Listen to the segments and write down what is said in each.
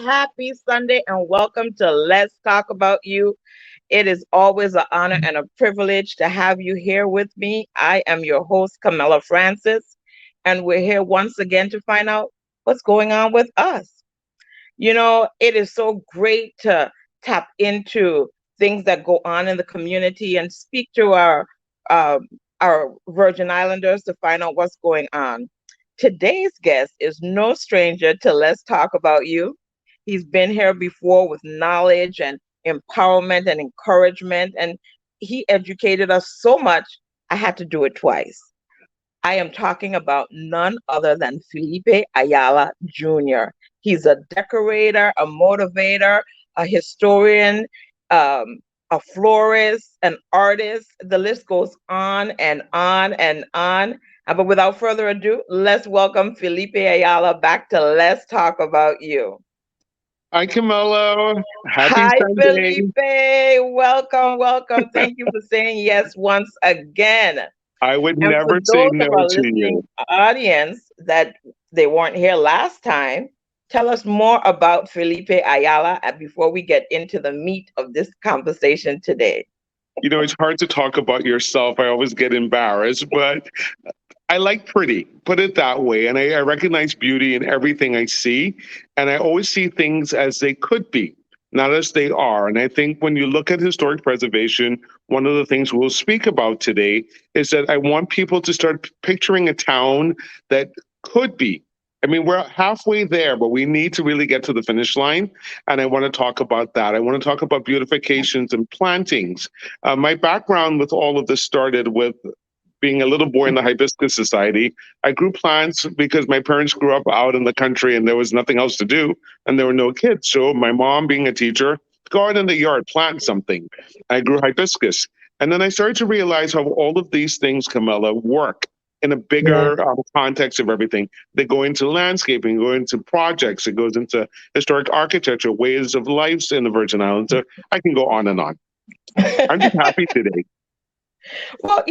happy Sunday, and welcome to Let's Talk About You. It is always an honor and a privilege to have you here with me. I am your host, Camilla Francis, and we're here once again to find out what's going on with us. It is so great to tap into things that go on in the community and speak to um, our Virgin Islanders to find out what's going on. Today's guest is no stranger to Let's Talk About You. He's been here before with knowledge and empowerment and encouragement, and he educated us so much, I had to do it twice. I am talking about none other than Felipe Ayala Jr. He's a decorator, a motivator, a historian, a florist, an artist. The list goes on and on and on. But without further ado, let's welcome Felipe Ayala back to Let's Talk About You. Hi, Camilla. Happy Hi, Sunday. Felipe. Welcome, welcome. Thank you for saying yes once again. I would And for never say those of no our to listening you. audience that they weren't here last time, tell us more about Felipe Ayala before we get into the meat of this conversation today. It's hard to talk about yourself. I always get embarrassed, but I like pretty, put it that way. And I recognize beauty in everything I see. And I always see things as they could be, not as they are. And I think when you look at historic preservation, one of the things we'll speak about today is that I want people to start picturing a town that could be. I mean, we're halfway there, but we need to really get to the finish line. And I want to talk about that. I want to talk about beautifications and plantings. My background with all of this started with being a little boy in the Hibiscus Society. I grew plants because my parents grew up out in the country and there was nothing else to do and there were no kids. So my mom, being a teacher, go out in the yard, plant something. I grew hibiscus. And then I started to realize how all of these things, Camilla, work in a Yeah. bigger context of everything. They go into landscaping, go into projects, it goes into historic architecture, ways of lives in the Virgin Islands. So I can go on and on. I'm just happy today. Well,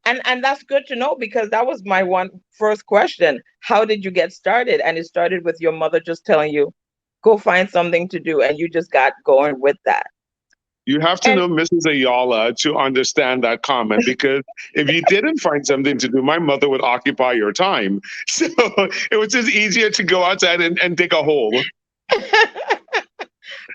and that's good to know because that was my one first question. How did you get started? And it started with your mother just telling you, go find something to do, and you just got going with that. You have to And know Mrs. Ayala to understand that comment because if you didn't find something to do, my mother would occupy your time. So it was just easier to go outside and dig a hole.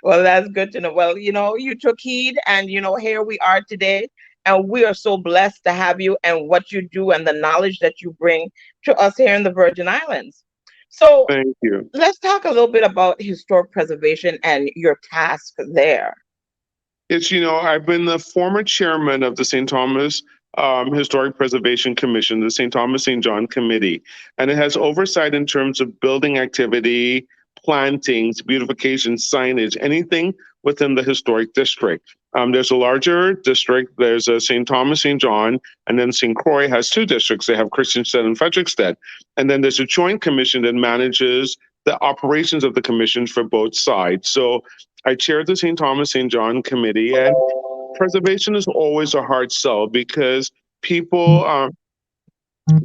well, that's good to know. Well, you took heed, and here we are today. And we are so blessed to have you and what you do and the knowledge that you bring to us here in the Virgin Islands. So Thank you. let's talk a little bit about historic preservation and your task there. I've been the former chairman of the St. Thomas Historic Preservation Commission, the St. Thomas St. John Committee, and it has oversight in terms of building activity, plantings, beautification, signage, anything within the historic district. There's a larger district. There's a St. Thomas St. John, and then St. Croix has two districts. They have Christiansted and Frederickstead. And then there's a joint commission that manages the operations of the commissions for both sides. So I chair the St. Thomas St. John committee, and preservation is always a hard sell because people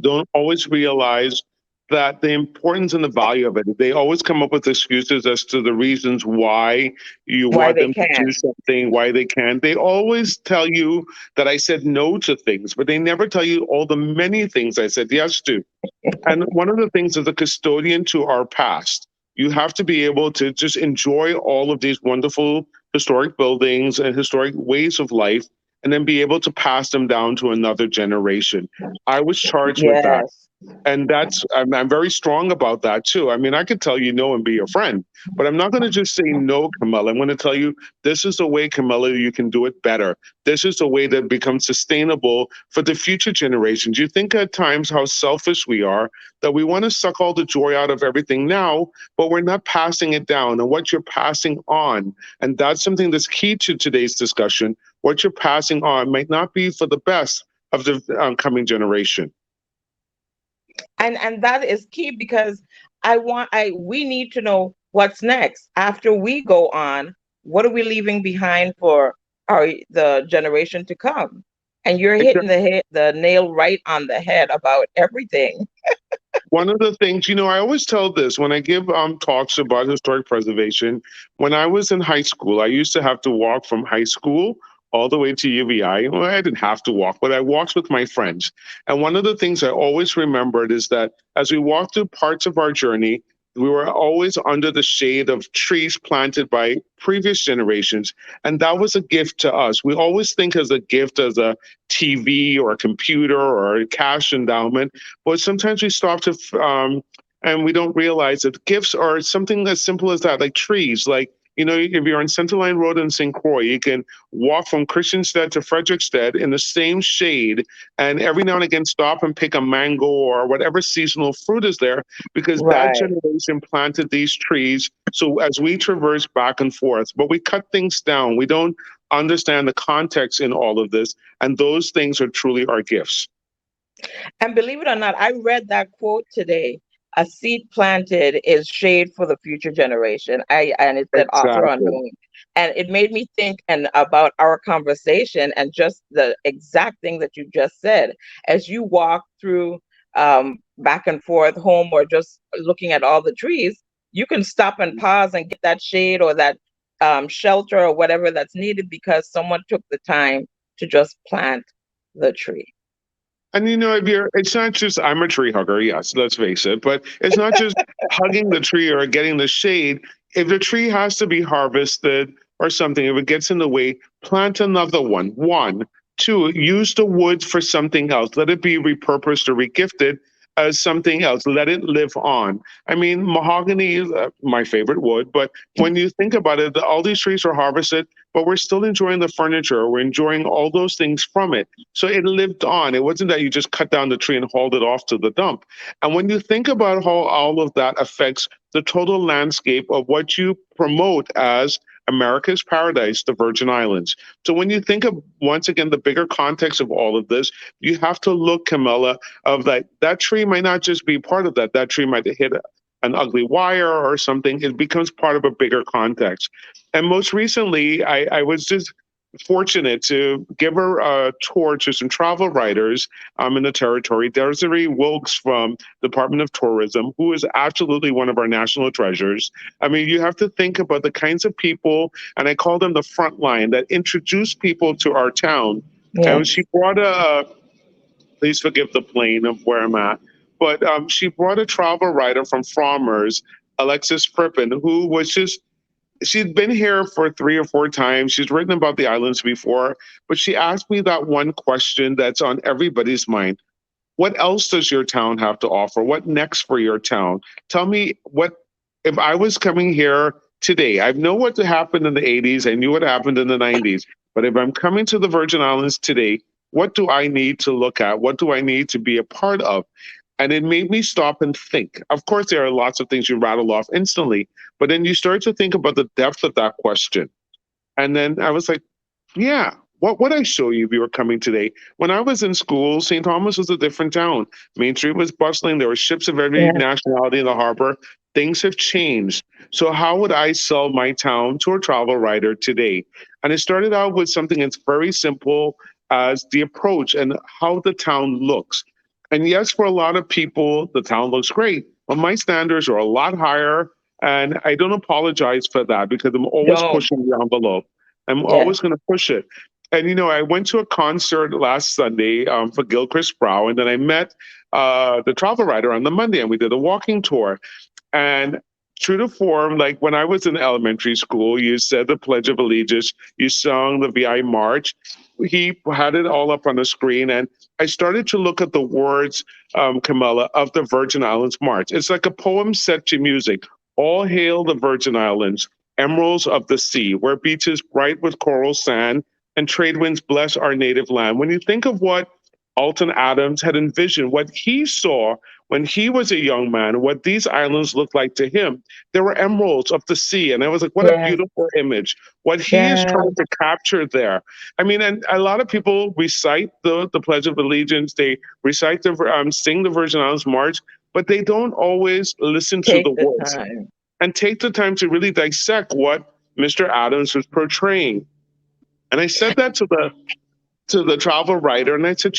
don't always realize that the importance and the value of it. They always come up with excuses as to the reasons why you Why want they them to can. do something, why they can't. They always tell you that I said no to things, but they never tell you all the many things I said yes to. And one of the things as a custodian to our past, you have to be able to just enjoy all of these wonderful historic buildings and historic ways of life, and then be able to pass them down to another generation. I was charged with that. Yes. And I'm very strong about that too. I mean, I could tell you no and be your friend, but I'm not going to just say no, Camilla. I'm going to tell you this is the way, Camilla, you can do it better. This is the way that becomes sustainable for the future generations. You think at times how selfish we are, that we want to suck all the joy out of everything now, but we're not passing it down and what you're passing on. And that's something that's key to today's discussion. What you're passing on might not be for the best of the coming generation. And that is key because we need to know what's next after we go on. What are we leaving behind for the generation to come? And you're hitting the nail right on the head about everything. One of the things, I always tell this when I give talks about historic preservation. When I was in high school, I used to have to walk from high school all the way to UVI. Well, I didn't have to walk, but I walked with my friends. And one of the things I always remembered is that as we walked through parts of our journey, we were always under the shade of trees planted by previous generations. And that was a gift to us. We always think as a gift as a TV or a computer or a cash endowment, but sometimes we stop and we don't realize that gifts are something as simple as that, like trees. Like, if you're on Center Line Road in St. Croix, you can walk from Christiansted to Frederickstead in the same shade, and every now and again stop and pick a mango or whatever seasonal fruit is there, because that Right. generation planted these trees. So as we traverse back and forth, but we cut things down. We don't understand the context in all of this, and those things are truly our gifts. And believe it or not, I read that quote today. A seed planted is shade for the future generation. And it said author Exactly. unknown. And it made me think and about our conversation and just the exact thing that you just said. As you walk through back and forth home or just looking at all the trees, you can stop and pause and get that shade or that shelter or whatever that's needed because someone took the time to just plant the tree. And if it's not just, I'm a tree hugger, yes, let's face it, but it's not just hugging the tree or getting the shade. If the tree has to be harvested or something, if it gets in the way, plant another one. One, two, use the wood for something else. Let it be repurposed or regifted as something else. Let it live on. I mean, mahogany is my favorite wood, but when you think about it, all these trees are harvested, but we're still enjoying the furniture. We're enjoying all those things from it. So it lived on. It wasn't that you just cut down the tree and hauled it off to the dump. And when you think about how all of that affects the total landscape of what you promote as America's paradise, the Virgin Islands. So when you think of, once again, the bigger context of all of this, you have to look, Camilla, of that tree might not just be part of that. That tree might hit an ugly wire or something. It becomes part of a bigger context. And most recently, I was just fortunate to give her a tour to some travel writers in the territory. Desiree Wilkes from Department of Tourism, who is absolutely one of our national treasures. I mean, you have to think about the kinds of people, and I call them the front line, that introduce people to our town. And she Yes. brought please forgive the plane of where I'm at, but she brought a travel writer from Frommer's, Alexis Prippen, who was just she'd been here for 3 or 4 times. She's written about the islands before, but she asked me that one question that's on everybody's mind. What else does your town have to offer? What next for your town? Tell me what, if I was coming here today, I know what happened in the 80s, I knew what happened in the 90s, but if I'm coming to the Virgin Islands today, what do I need to look at? What do I need to be a part of? And it made me stop and think. Of course, there are lots of things you rattle off instantly, but then you start to think about the depth of that question. And then I was like, yeah, what would I show you if you were coming today? When I was in school, St. Thomas was a different town. Main Street was bustling. There were ships of every Yeah. nationality in the harbor. Things have changed. So, how would I sell my town to a travel writer today? And it started out with something that's very simple as the approach and how the town looks. And yes, for a lot of people, the town looks great, but my standards are a lot higher. And I don't apologize for that because I'm always Don't. pushing the envelope. I'm Yes. always going to push it. And I went to a concert last Sunday for Gilchrist Brow, and then I met the travel writer on the Monday, and we did a walking tour. And true to form, like when I was in elementary school, you said the Pledge of Allegiance, you sung the VI March. He had it all up on the screen, and I started to look at the words, Camilla, of the Virgin Islands March. It's like a poem set to music. All hail the Virgin Islands, emeralds of the sea, where beaches bright with coral sand and trade winds bless our native land. When you think of what Alton Adams had envisioned, what he saw when he was a young man, what these islands looked like to him, there were emeralds of the sea. And I was like, what a Yes. beautiful image. What he is Yeah. trying to capture there. I mean, and a lot of people recite the Pledge of Allegiance, they recite sing the Virgin Islands March, but they don't always listen to Take the the words time. and take the time to really dissect what Mr. Adams was portraying. And I said that to the travel writer, and I said,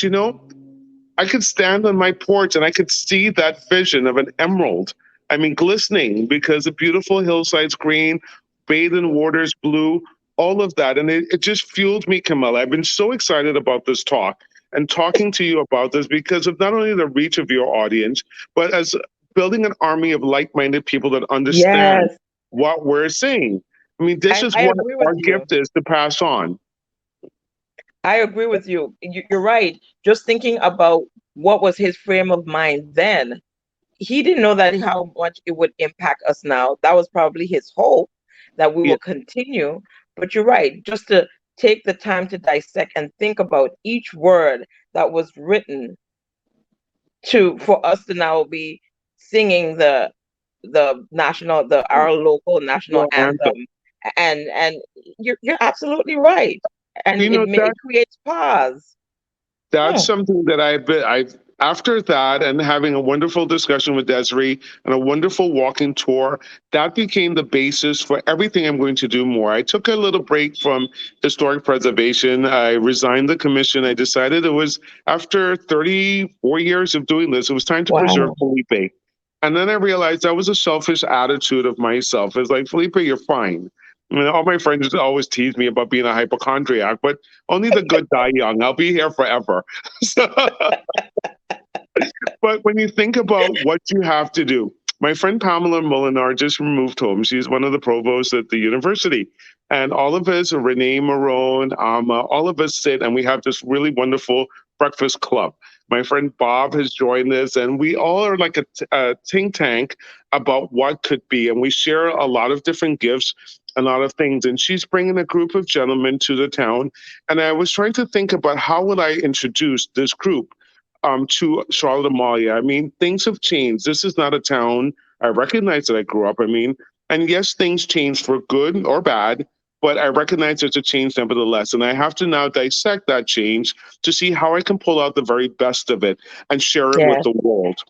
I could stand on my porch and I could see that vision of an emerald. I mean, glistening because the beautiful hillside's green, bathed in waters blue, all of that. And it just fueled me, Camilla. I've been so excited about this talk and talking to you about this because of not only the reach of your audience, but as building an army of like minded people that understand Yes, what we're saying. I mean, this and is I what agree with our you. gift is to pass on. I agree with you. You're right. Just thinking about what was his frame of mind then, he didn't know that how much it would impact us now. That was probably his hope that we Yeah, will continue. But you're right, just to take the time to dissect and think about each word that was written to for us to now be singing the our local national no answer. anthem. And you're absolutely right. And You know, it creates pause. that's Hmm. something that I've after that and having a wonderful discussion with Desiree and a wonderful walking tour, that became the basis for everything I'm going to do more. I took a little break from historic preservation. I resigned the commission. I decided it was after 34 years of doing this, it was time to preserve Wow. Felipe. And then I realized that was a selfish attitude of myself. It's like, Felipe, you're fine. I mean, all my friends always tease me about being a hypochondriac, but only the good die young. I'll be here forever. So, but when you think about what you have to do, my friend Pamela Molinar just moved home. She's one of the provosts at the university. And all of us, Renee Marone, all of us sit and we have this really wonderful breakfast club. My friend Bob has joined us, and we all are like a think tank about what could be. And we share a lot of different gifts, a lot of things. And she's bringing a group of gentlemen to the town. And I was trying to think about how would I introduce this group to Charlotte Amalia. I mean, things have changed. This is not a town. I recognize that I grew up. I mean, and yes, things change for good or bad, but I recognize there's a change nevertheless. And I have to now dissect that change to see how I can pull out the very best of it and share it with Yes. the world.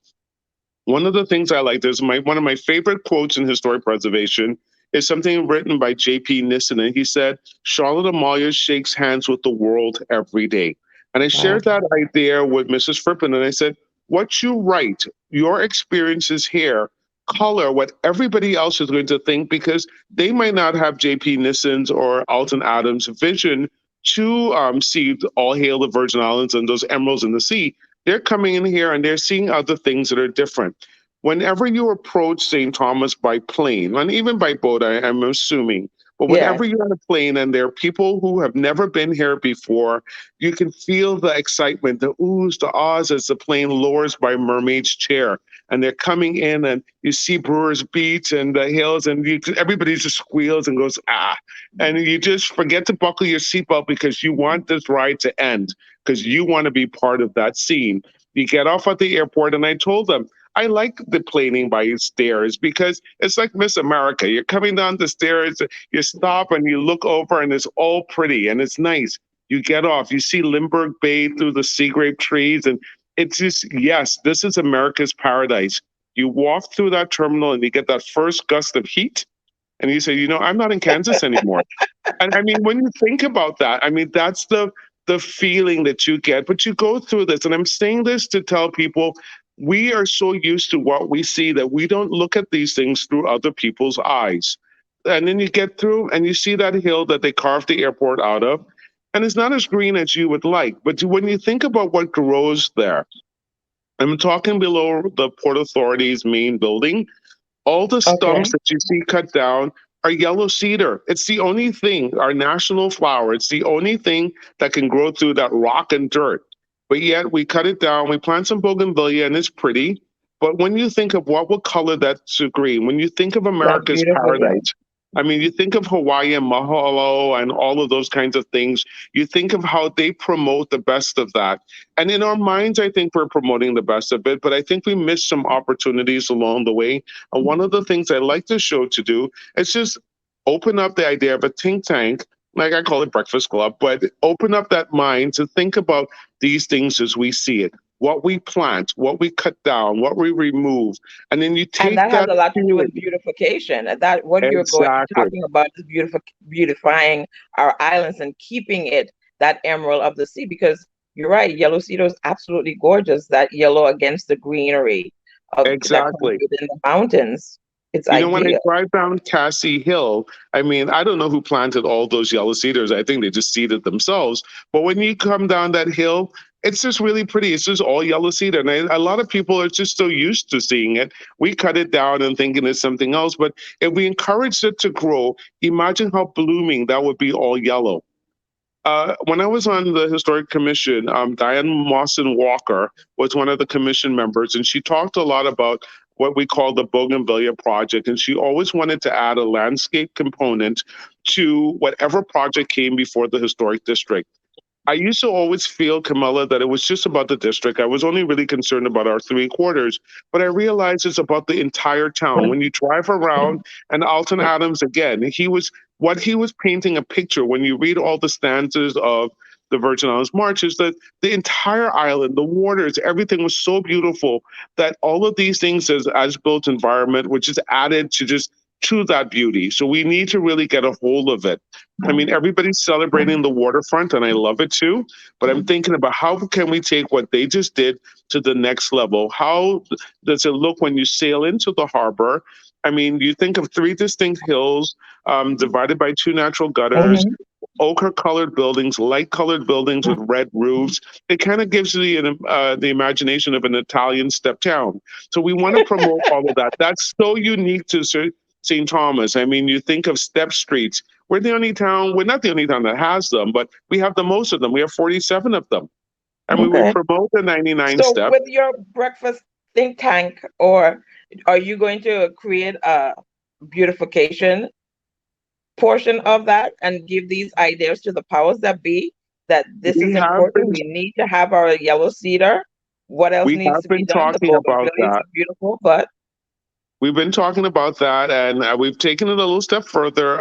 One of the things I like, there's one of my favorite quotes in historic preservation is something written by J.P. Nissen. And he said, Charlotte Amalia shakes hands with the world every day. And I Wow. shared that idea with Mrs. Frippen. And I said, what you write, your experiences here, color what everybody else is going to think because they might not have J.P. Nissen's or Alton Adams' vision to see all hail the Virgin Islands and those emeralds in the sea. They're coming in here and they're seeing other things that are different. Whenever you approach St. Thomas by plane, and even by boat, I'm assuming, but whenever Yes. you're on a plane and there are people who have never been here before, you can feel the excitement, the oohs, the ahs as the plane lowers by Mermaid's Chair. And they're coming in, and you see Brewers Beach and the hills, and everybody just squeals and goes, ah. And you just forget to buckle your seatbelt because you want this ride to end, because you want to be part of that scene. You get off at the airport, and I told them, I like the planing by stairs because it's like Miss America. You're coming down the stairs, you stop and you look over, and it's all pretty and it's nice. You get off, you see Limburg Bay through the sea grape trees, and it's just, yes, this is America's paradise. You walk through that terminal and you get that first gust of heat, and you say, I'm not in Kansas anymore. And I mean, when you think about that, I mean, that's the feeling that you get. But you go through this, and I'm saying this to tell people we are so used to what we see that we don't look at these things through other people's eyes. And then you get through and you see that hill that they carved the airport out of, and it's not as green as you would like. But when you think about what grows there, I'm talking below the Port Authority's main building. All the stumps Okay. that you see cut down are yellow cedar. It's the only thing, our national flower, it's the only thing that can grow through that rock and dirt. But yet we cut it down, we plant some bougainvillea, and it's pretty. But when you think of what will color that to green, when you think of That's America's beautiful. Yeah. paradise, I mean, you think of Hawaii and Mahalo and all of those kinds of things. You think of how they promote the best of that. And in our minds, I think we're promoting the best of it, but I think we missed some opportunities along the way. And one of the things I like the show to do is just open up the idea of a think tank, like I call it Breakfast Club, but open up that mind to think about these things as we see it, what we plant, what we cut down, what we remove. And then you And take that has that a lot to do feeling. with beautification. And that what you're going Exactly. talking about is beautifying our islands and keeping it that emerald of the sea. Because you're right. Yellow cedar is absolutely gorgeous. That yellow against the greenery of that comes Exactly. within the mountains. It's You know, when I ideal. drive down Cassie Hill, I mean, I don't know who planted all those yellow cedars. I think they just seeded themselves. But when you come down that hill, it's just really pretty. It's just all yellow cedar. And a lot of people are just so used to seeing it. We cut it down and thinking it's something else. But if we encouraged it to grow, imagine how blooming that would be all yellow. When I was on the Historic Commission, Diane Mawson Walker was one of the commission members, and she talked a lot about what we call the Bougainvillea Project. And she always wanted to add a landscape component to whatever project came before the Historic District. I used to always feel, Camilla, that it was just about the district. I was only really concerned about our three quarters, but I realized it's about the entire town. When you drive around, and Alton Adams again, he was painting a picture when you read all the stanzas of the Virgin Islands March is that the entire island, the waters, everything was so beautiful that all of these things as built environment, which is added to that beauty. So we need to really get a hold of it. I mean, everybody's celebrating the waterfront, and I love it too. But I'm thinking about how can we take what they just did to the next level? How does it look when you sail into the harbor? I mean, you think of three distinct hills divided by two natural gutters, Mhm. ochre colored buildings, light colored buildings with red roofs. It kind of gives you the imagination of an Italian step town. So we want to promote all of that. That's so unique to St. Thomas. I mean, you think of step streets. We're the only town, we're not the only town that has them, but we have the most of them. We have 47 of them. And we would Okay. promote the 99 So step. with your breakfast think tank, or are you going to create a beautification portion of that and give these ideas to the powers that be that this We is have important? been We need to have our yellow cedar. What else we needs have to be been done? The talking about bougainvilleas that. are beautiful, but We've been talking about that, and we've taken it a little step further.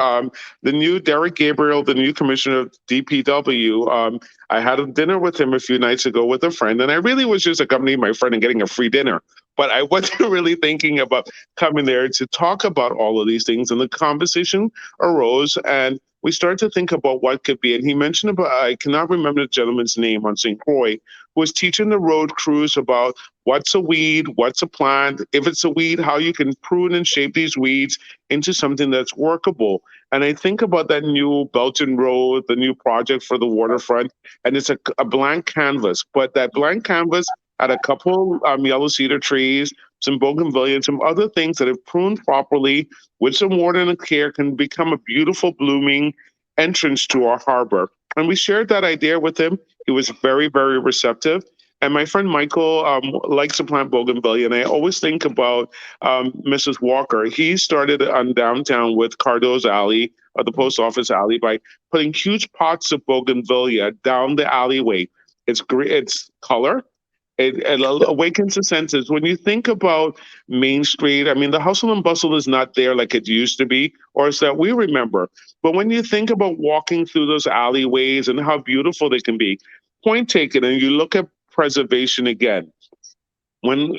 The new Derek Gabriel, the new commissioner of DPW, I had a dinner with him a few nights ago with a friend, and I really was just accompanying my friend and getting a free dinner. But I wasn't really thinking about coming there to talk about all of these things. And the conversation arose, and we started to think about what could be. And he mentioned about, I cannot remember the gentleman's name on St. Croix, who was teaching the road crews about what's a weed, what's a plant, if it's a weed, how you can prune and shape these weeds into something that's workable. And I think about that new Belton Road, the new project for the waterfront, and it's a blank canvas. But that blank canvas had a couple yellow cedar trees, some bougainvillea, and some other things that, if pruned properly with some water and care, can become a beautiful blooming entrance to our harbor. And we shared that idea with him. He was very, very receptive. And my friend Michael likes to plant bougainvillea, and I always think about Mrs. Walker. He started on downtown with Cardo's Alley, or the post office alley, by putting huge pots of bougainvillea down the alleyway. It's great. It's color. It awakens the senses. When you think about Main Street, I mean, the hustle and bustle is not there like it used to be, or it's that we remember. But when you think about walking through those alleyways and how beautiful they can be, point taken, and you look at preservation again. When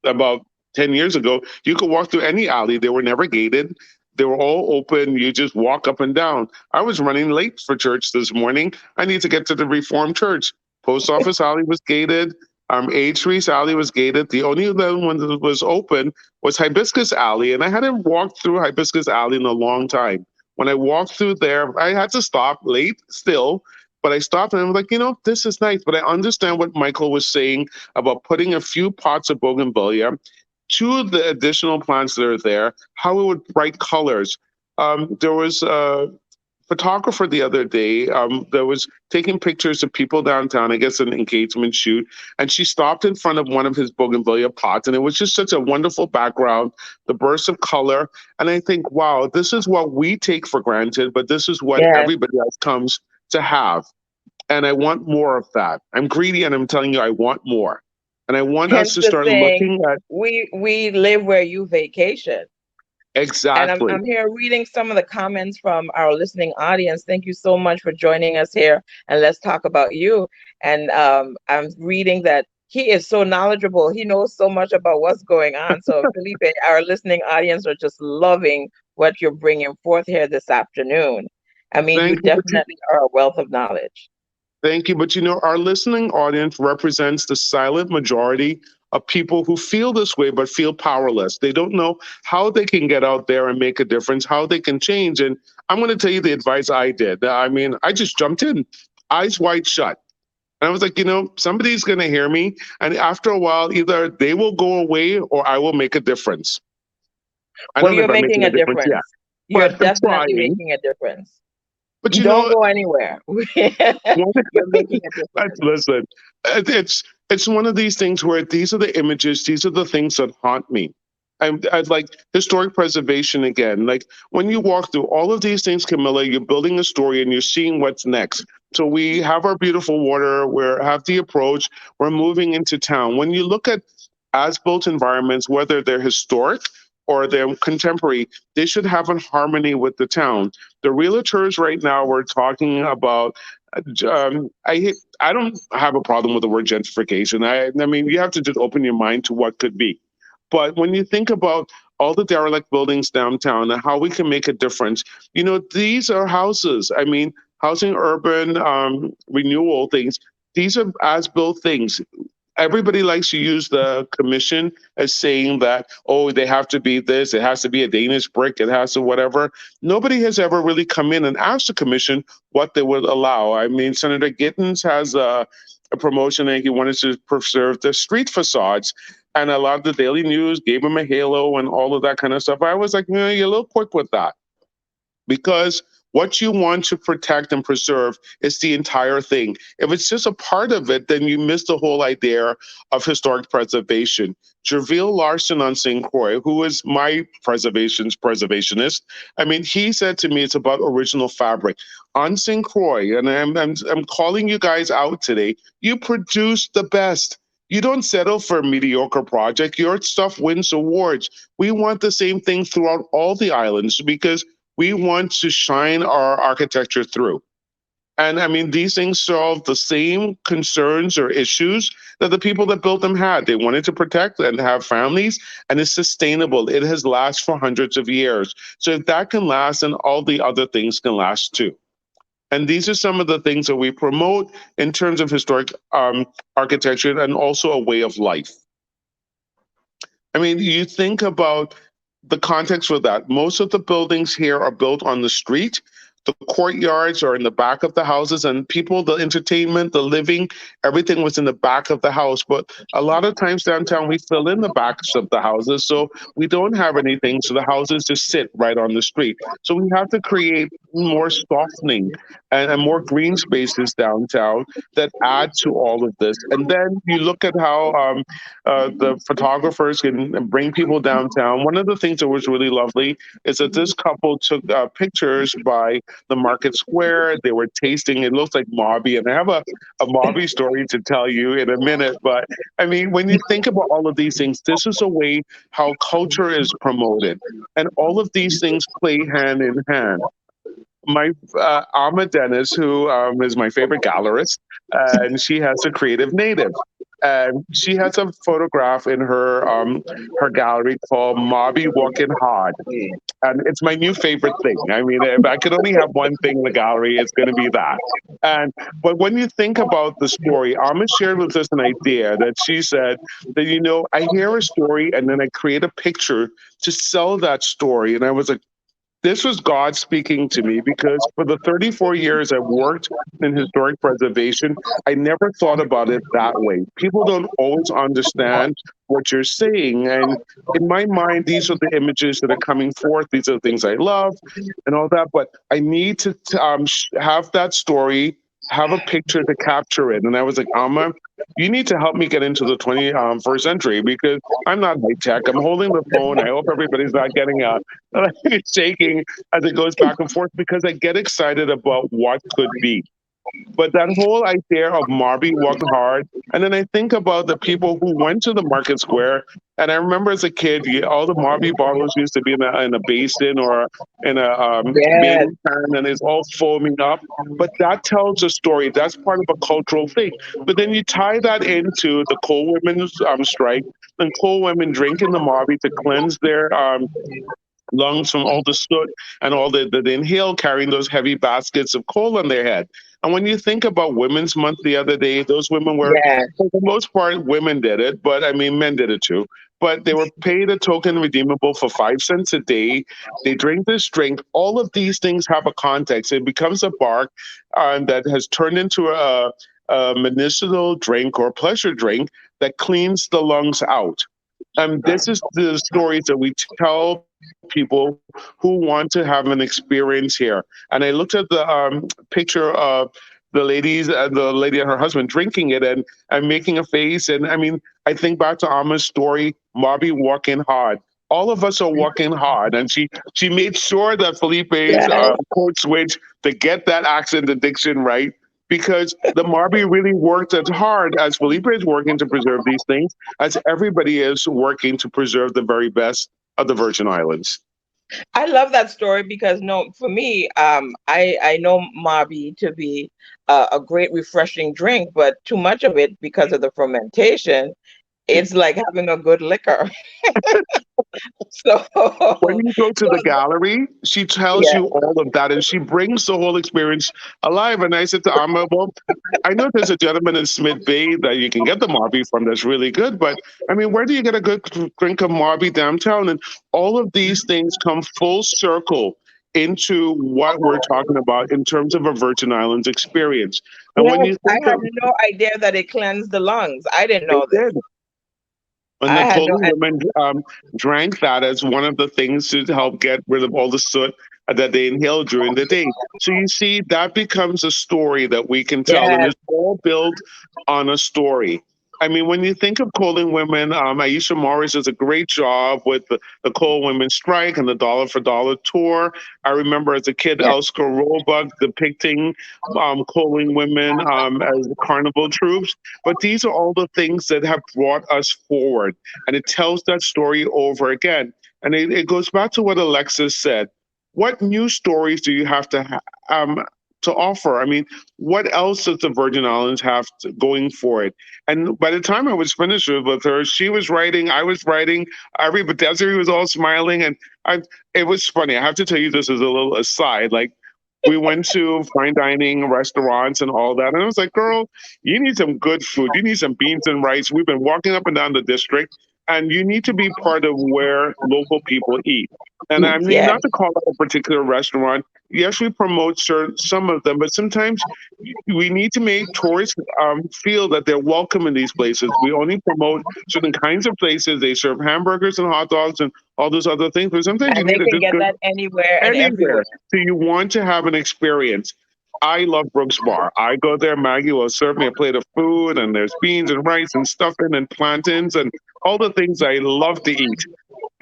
about 10 years ago, you could walk through any alley. They were never gated. They were all open. You just walk up and down. I was running late for church this morning. I need to get to the Reformed Church. Post Office Alley was gated. Age Reese Alley was gated. The only other one that was open was Hibiscus Alley, and I hadn't walked through Hibiscus Alley in a long time. When I walked through there, I had to stop late still, but I stopped and I'm like, this is nice. But I understand what Michael was saying about putting a few pots of bougainvillea to the additional plants that are there, how it would bright colors. There was a photographer the other day that was taking pictures of people downtown, I guess an engagement shoot, and she stopped in front of one of his bougainvillea pots, and it was just such a wonderful background, the bursts of color. And I think, wow, this is what we take for granted, but this is what yes, everybody else comes to have. And I want more of that. I'm greedy, and I'm telling you, I want more. And I want us hence to the start saying, looking at we live where you vacation. And exactly. I'm here reading some of the comments from our listening audience. Thank you so much for joining us here. And let's talk about you. And I'm reading that he is so knowledgeable. He knows so much about what's going on. So, Felipe, our listening audience are just loving what you're bringing forth here this afternoon. I mean, you Thank you. definitely are a wealth of knowledge. Thank you. But our listening audience represents the silent majority of people who feel this way but feel powerless. They don't know how they can get out there and make a difference, how they can change. And I'm going to tell you the advice I did. I mean, I just jumped in, eyes wide shut. And I was like, somebody's going to hear me. And after a while, either they will go away or I will make a difference. I Well, don't know you're if I'm making making a a difference yet, difference. You're but I'm definitely trying. making a difference. But Don't go anywhere. one You're making a difference. listen, it's one of these things where these are the images, these are the things that haunt me. I'd like historic preservation again. Like when you walk through all of these things, Camilla, you're building a story and you're seeing what's next. So we have our beautiful water, we have the approach, we're moving into town. When you look at as-built environments, whether they're historic or they're contemporary, they should have a harmony with the town. The realtors right now we're talking about I don't have a problem with the word gentrification. I mean, you have to just open your mind to what could be. But when you think about all the derelict buildings downtown and how we can make a difference, these are houses. I mean, housing, urban renewal things. These are as-built things. Everybody likes to use the commission as saying that, oh, they have to be this, it has to be a Danish brick, it has to whatever. Nobody has ever really come in and asked the commission what they would allow. I mean, Senator Gittens has a promotion and he wanted to preserve the street facades. And a lot of the Daily News gave him a halo and all of that kind of stuff. I was like, you're a little quick with that because what you want to protect and preserve is the entire thing. If it's just a part of it, then you miss the whole idea of historic preservation. Jerville Larson on St. Croix, who is my preservationist, I mean, he said to me it's about original fabric. On St. Croix, and I'm calling you guys out today, you produce the best. You don't settle for a mediocre project. Your stuff wins awards. We want the same thing throughout all the islands because we want to shine our architecture through. And I mean, these things solve the same concerns or issues that the people that built them had. They wanted to protect and have families, and it's sustainable. It has lasted for hundreds of years. So if that can last, then all the other things can last too. And these are some of the things that we promote in terms of historic architecture and also a way of life. I mean, you think about the context for that. Most of the buildings here are built on the street. The courtyards are in the back of the houses, and people, the entertainment, the living, everything was in the back of the house. But a lot of times downtown, we fill in the backs of the houses, so we don't have anything. So the houses just sit right on the street. So we have to create more softening and more green spaces downtown that add to all of this. And then you look at how the photographers can bring people downtown. One of the things that was really lovely is that this couple took pictures by the market square. They were tasting. It looks like Mobby, and I have a Mobby story to tell you in a minute. But I mean, when you think about all of these things, this is a way how culture is promoted, and all of these things play hand in hand. My Alma Dennis, who is my favorite gallerist, and she has a creative native. And she has a photograph in her gallery called Mobby Walking Hard, and it's my new favorite thing. I mean, if I could only have one thing in the gallery, it's going to be that. And but when you think about the story, Alma shared with us an idea that she said that I hear a story and then I create a picture to sell that story, and I was like, this was God speaking to me because for the 34 years I've worked in historic preservation, I never thought about it that way. People don't always understand what you're saying. And in my mind, these are the images that are coming forth. These are the things I love and all that. But I need to have that story, have a picture to capture it. And I was like, Alma, you need to help me get into the 21st century because I'm not high tech. I'm holding the phone. I hope everybody's not getting shaking as it goes back and forth because I get excited about what could be. But that whole idea of Marby walking hard, and then I think about the people who went to the market square. And I remember as a kid, all the Marby bottles used to be in a basin or in a Yes. bathing pan, and it's all foaming up. But that tells a story. That's part of a cultural thing. But then you tie that into the coal women's strike, and coal women drinking the Marby to cleanse their lungs from all the soot and all the inhale carrying those heavy baskets of coal on their head. And when you think about Women's Month the other day, those women were, Yes. for the most part, women did it, but I mean, men did it too. But they were paid a token redeemable for 5 cents a day. They drink this drink. All of these things have a context. It becomes a bark that has turned into a medicinal drink or pleasure drink that cleans the lungs out. This is the stories that we tell people who want to have an experience here. And I looked at the picture of the lady and her husband drinking it and making a face. And I mean, I think back to Alma's story, Marby walking hard. All of us are working hard, and she made sure that Felipe's Yes. code switch to get that accent addiction right, because the Marby really worked as hard as Felipe is working to preserve these things, as everybody is working to preserve the very best of the Virgin Islands. I love that story because no, for me, I know Mabi to be a great refreshing drink, but too much of it because of the fermentation, it's like having a good liquor. So, When you go to so the gallery, she tells yeah, you all of that and she brings the whole experience alive. And I said to Amma, well, I know there's a gentleman in Smith Bay that you can get the Marby from that's really good, but I mean, where do you get a good drink of Marby downtown? And all of these things come full circle into what we're talking about in terms of a Virgin Islands experience. And when yes, you I think had of no idea that it cleansed the lungs. I didn't it know this. did, and I the had no, Coley women drank that as one of the things to help get rid of all the soot that they inhale during the day. So you see, that becomes a story that we can tell, and yes, it's all built on a story. I mean, when you think of coaling women, Aisha Morris does a great job with the Coal Women Strike and the Dollar for Dollar tour. I remember as a kid, yes, Elsker Roebuck depicting coaling women as carnival troops. But these are all the things that have brought us forward. And it tells that story over again. And it goes back to what Alexis said. What new stories do you have to offer? I mean, what else does the Virgin Islands have going for it? And by the time I was finished with her, she was writing, I was writing, but Desiree was all smiling. And it was funny. I have to tell you this as a little aside. Like, we went to fine dining restaurants and all that. And I was like, girl, you need some good food. You need some beans and rice. We've been walking up and down the district, and you need to be part of where local people eat. And I mean, yes. not to call out a particular restaurant. Yes, we promote some of them, but sometimes we need to make tourists feel that they're welcome in these places. We only promote certain kinds of places. They serve hamburgers and hot dogs and all those other things, but sometimes you And they need to can just get go that anywhere and everywhere. anywhere. So you want to have an experience. I love Brooks Bar. I go there, Maggie will serve me a plate of food, and there's beans and rice and stuffing and plantains and all the things I love to eat.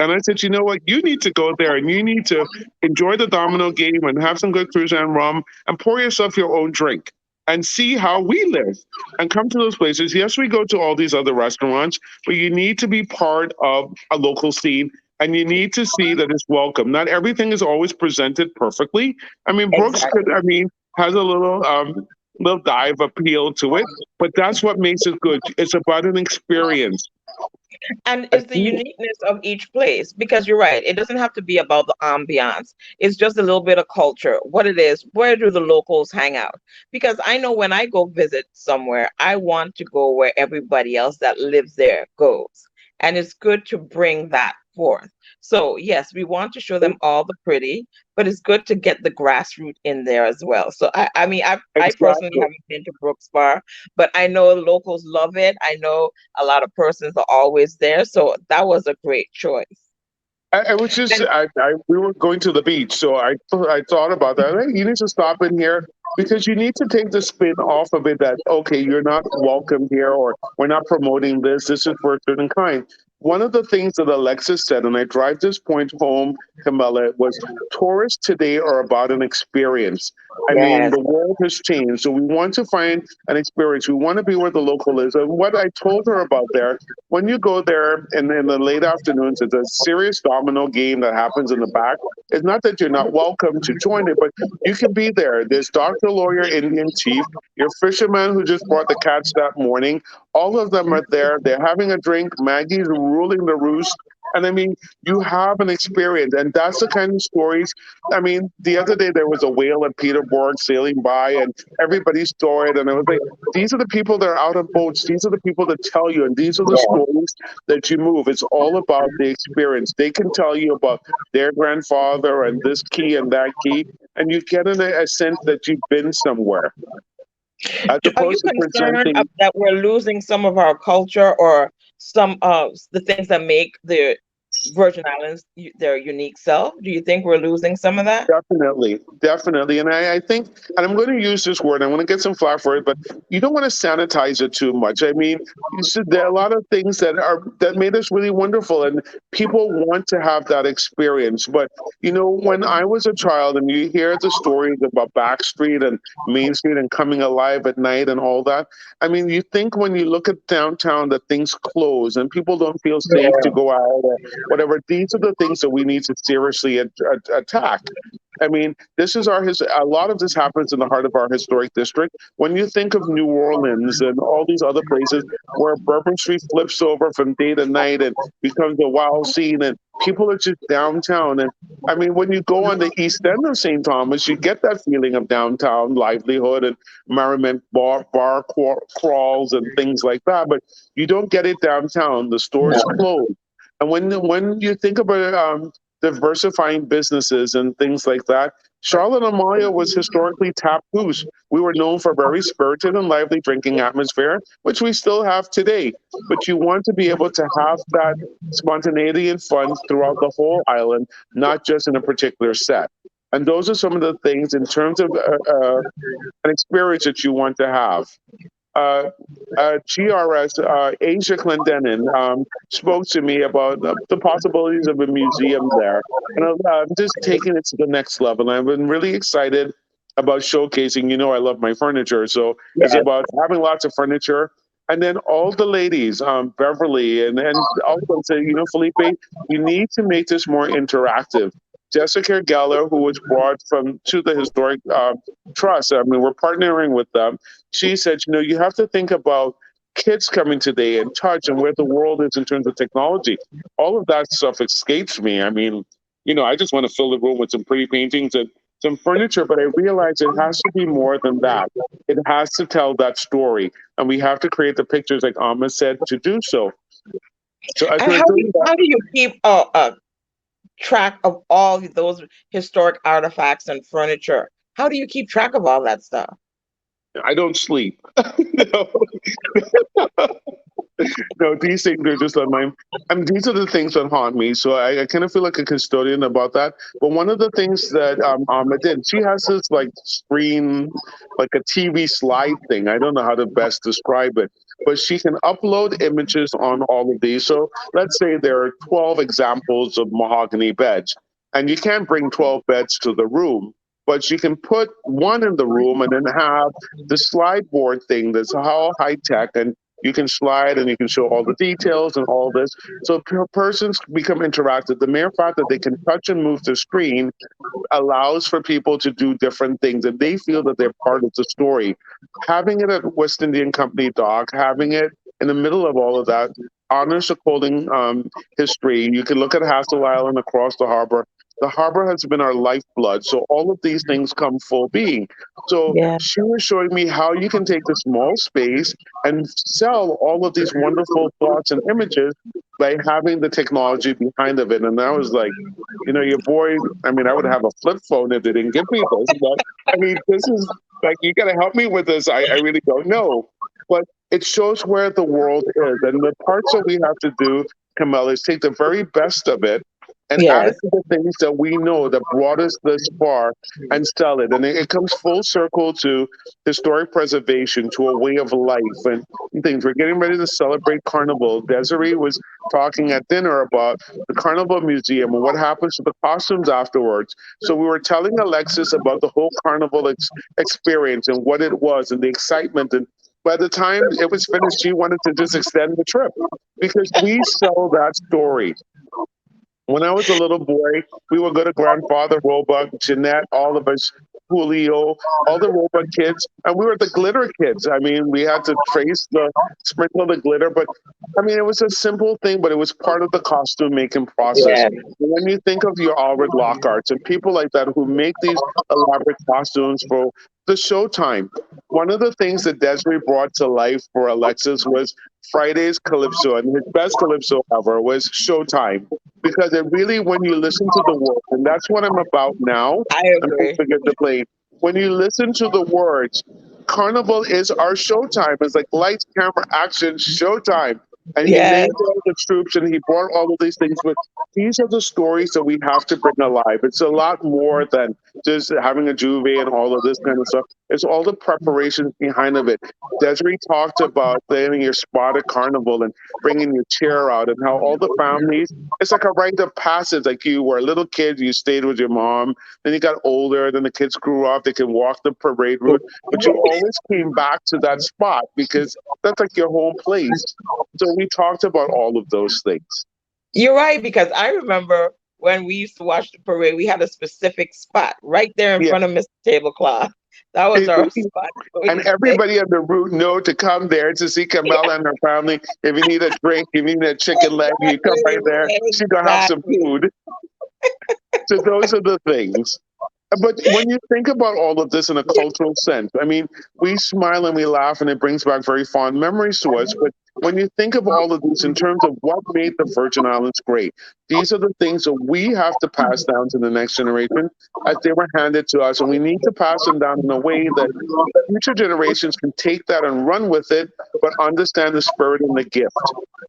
And I said, you know what? You need to go there and you need to enjoy the domino game and have some good cruise and rum and pour yourself your own drink and see how we live and come to those places. Yes, we go to all these other restaurants, but you need to be part of a local scene and you need to see that it's welcome. Not everything is always presented perfectly. I mean, Brooks could, Exactly. I mean, has a little dive appeal to it, but that's what makes it good. It's about an experience. And it's the uniqueness of each place because you're right. It doesn't have to be about the ambiance. It's just a little bit of culture. What it is, where do the locals hang out? Because I know when I go visit somewhere, I want to go where everybody else that lives there goes. And it's good to bring that forth. So, yes, we want to show them all the pretty, but it's good to get the grassroots in there as well. So, I mean, I personally Exactly. haven't been to Brooks Bar, but I know locals love it. I know a lot of persons are always there. So that was a great choice. I was just, And we were going to the beach, so I thought about that. Hey, you need to stop in here because you need to take the spin off of it that, okay, you're not welcome here or we're not promoting this. This is for a certain kind. One of the things that Alexis said, and I drive this point home, Camilla, was tourists today are about an experience. I mean, yes, the world has changed, so we want to find an experience. We want to be where the local is. And what I told her about there, when you go there in the late afternoons, it's a serious domino game that happens in the back. It's not that you're not welcome to join it, but you can be there. There's Dr. Lawyer, Indian Chief, your fisherman who just brought the catch that morning. All of them are there. They're having a drink. Maggie's ruling the roost. And I mean, you have an experience, and that's the kind of stories. I mean, the other day there was a whale at Peterborough sailing by, and everybody saw it. And I was like, these are the people that are out on boats. These are the people that tell you, and these are the stories that you move. It's all about the experience. They can tell you about their grandfather and this key and that key, and you get a sense that you've been somewhere, as Are you opposed to concerned presenting. that we're losing some of our culture or some of the things that make the Virgin Islands their unique self? Do you think we're losing some of that? Definitely, definitely. And I think, and I'm going to use this word, I'm going to get some flack for it, but you don't want to sanitize it too much. I mean, there are a lot of things that made us really wonderful, and people want to have that experience. But, when I was a child and you hear the stories about Backstreet and Main Street and coming alive at night and all that, I mean, you think when you look at downtown that things close and people don't feel safe to go out or whatever. These are the things that we need to seriously attack. I mean, this is a lot of this happens in the heart of our historic district. When you think of New Orleans and all these other places where Bourbon Street flips over from day to night and becomes a wild scene, and people are just downtown. And I mean, when you go on the east end of St. Thomas, you get that feeling of downtown livelihood and merriment, crawls and things like that. But you don't get it downtown. The stores close. And when you think about diversifying businesses and things like that, Charlotte Amalia was historically taboos. We were known for a very spirited and lively drinking atmosphere, which we still have today. But you want to be able to have that spontaneity and fun throughout the whole island, not just in a particular set. And those are some of the things in terms of an experience that you want to have. uh, GRS, Asia Clendenin, spoke to me about the possibilities of a museum there. And I'm just taking it to the next level. And I've been really excited about showcasing. I love my furniture. So it's Yes. about having lots of furniture. And then all the ladies, Beverly, and also say, Felipe, you need to make this more interactive. Jessica Geller, who was brought from to the historic trust. I mean, we're partnering with them. She said, you have to think about kids coming today and touch and where the world is in terms of technology. All of that stuff escapes me. I mean, I just want to fill the room with some pretty paintings and some furniture, but I realize it has to be more than that. It has to tell that story. And we have to create the pictures, like Amma said, to do so. So as And we're doing that, how do you keep track of all those historic artifacts and furniture? How do you keep track of all that stuff? I don't sleep. No. No, these things are just on my. I mean, these are the things that haunt me. So I kind of feel like a custodian about that. But one of the things that Alma did, she has this like screen, like a TV slide thing. I don't know how to best describe it, but she can upload images on all of these. So let's say there are 12 examples of mahogany beds, and you can't bring 12 beds to the room. But you can put one in the room and then have the slide board thing that's all high tech, and you can slide and you can show all the details and all this. So persons become interactive. The mere fact that they can touch and move the screen allows for people to do different things and they feel that they're part of the story. Having it at West Indian Company Dock, having it in the middle of all of that, honors the holding history. You can look at Hassel Island across the harbor. The harbor has been our lifeblood. So all of these things come full being. So Yeah. she was showing me how you can take the small space and sell all of these wonderful thoughts and images by having the technology behind of it. And I was like, your boy, I mean, I would have a flip phone if they didn't give me this, but I mean, this is like, you got to help me with this. I really don't know. But it shows where the world is. And the parts that we have to do, Camilla, is take the very best of it and add it Yes. to the things that we know that brought us this far and sell it. And it comes full circle to historic preservation, to a way of life and things. We're getting ready to celebrate Carnival. Desiree was talking at dinner about the Carnival Museum and what happens to the costumes afterwards. So we were telling Alexis about the whole Carnival experience and what it was and the excitement. And by the time it was finished, she wanted to just extend the trip because we sell that story. When I was a little boy, we would go to Grandfather Roebuck, Jeanette, all of us. Julio, all the robot kids, and we were the glitter kids. I mean, we had to trace the sprinkle the glitter, but I mean, it was a simple thing, but it was part of the costume making process. Yeah. When you think of your Alfred Lockharts and people like that who make these elaborate costumes for the showtime, one of the things that Desiree brought to life for Alexis was Friday's Calypso, and his best Calypso ever was Showtime. Because it really, when you listen to the words, and that's what I'm about now, I and don't agree. forget to play. When you listen to the words, Carnival is our showtime. It's like lights, camera, action, showtime. And he Yes. named all the troops and he brought all of these things. But these are the stories that we have to bring alive. It's a lot more than just having a juve and all of this kind of stuff. It's all the preparations behind of it. Desiree talked about planning your spot at Carnival and bringing your chair out and how all the families, it's like a rite of passage. Like you were a little kid, you stayed with your mom, then you got older, then the kids grew up, they could walk the parade route, but you always came back to that spot because that's like your home place. So we talked about all of those things. You're right, because I remember when we used to watch the parade, we had a specific spot right there in Yeah. front of Mr. Tablecloth. That was our spot. So we And used to make, everybody on the route know to come there to see yeah, Camilla and her family. If you need a drink, you need a chicken leg, you come right there. exactly, She's gonna have some exactly. food. So those are the things. But when you think about all of this in a cultural sense, I mean, we smile and we laugh and it brings back very fond memories to us. But when you think of all of this in terms of what made the Virgin Islands great, these are the things that we have to pass down to the next generation as they were handed to us. And we need to pass them down in a way that future generations can take that and run with it, but understand the spirit and the gift.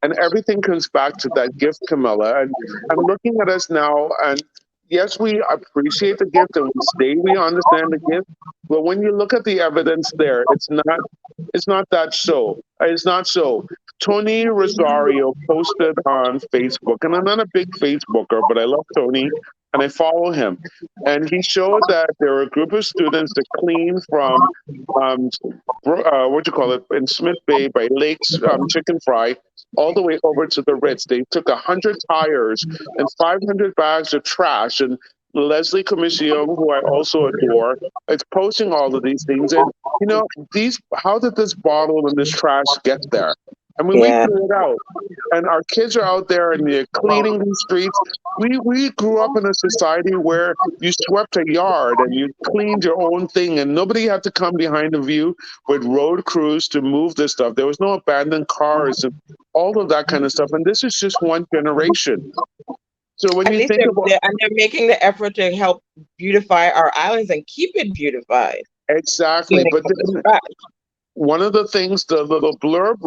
And everything comes back to that gift, Camilla. And I'm looking at us now, and yes, we appreciate the gift and we say we understand the gift. But when you look at the evidence there, it's not that so. It's not so. Tony Rosario posted on Facebook, and I'm not a big Facebooker, but I love Tony and I follow him. And he showed that there were a group of students that cleaned from um, what do you call it, in Smith Bay by Lakes Chicken Fry all the way over to the Ritz. They took 100 tires and 500 bags of trash. And Leslie Commission, who I also adore, is posting all of these things. And these, how did this bottle and this trash get there? I mean, we Yeah, threw it out, and our kids are out there and they're cleaning these streets. We grew up in a society where you swept a yard and you cleaned your own thing, and nobody had to come behind the view with road crews to move this stuff. There was no abandoned cars and all of that kind of stuff. And this is just one generation. So when at you least think about they're making the effort to help beautify our islands and keep it beautified, exactly, cleaning but up the then trash. one of the things the little blurb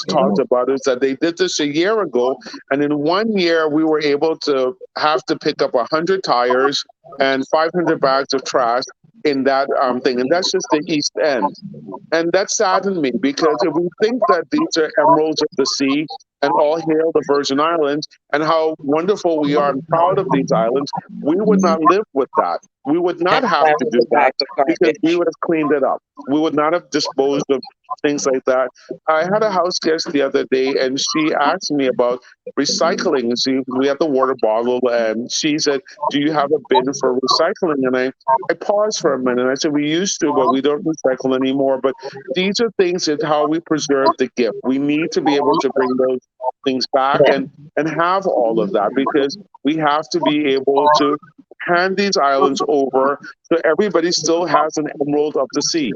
talked about is that they did this a year ago, and in 1 year we were able to have to pick up 100 tires and 500 bags of trash in that thing, and that's just the East End. And that saddened me because if we think that these are emeralds of the sea and all hail the Virgin Islands and how wonderful we are and proud of these islands, we would not live with that. We would And not have to do 500 that bags of because we garbage. would have cleaned it up. We would not have disposed of things like that. I had a house guest the other day and she asked me about recycling. And we had the water bottle and she said, "Do you have a bin for recycling?" And I paused for a minute. I said, "We used to, but we don't recycle anymore." But these are things that how we preserve the gift. We need to be able to bring those things back Yeah. and have all of that because we have to be able to hand these islands over so everybody still has an emerald of the sea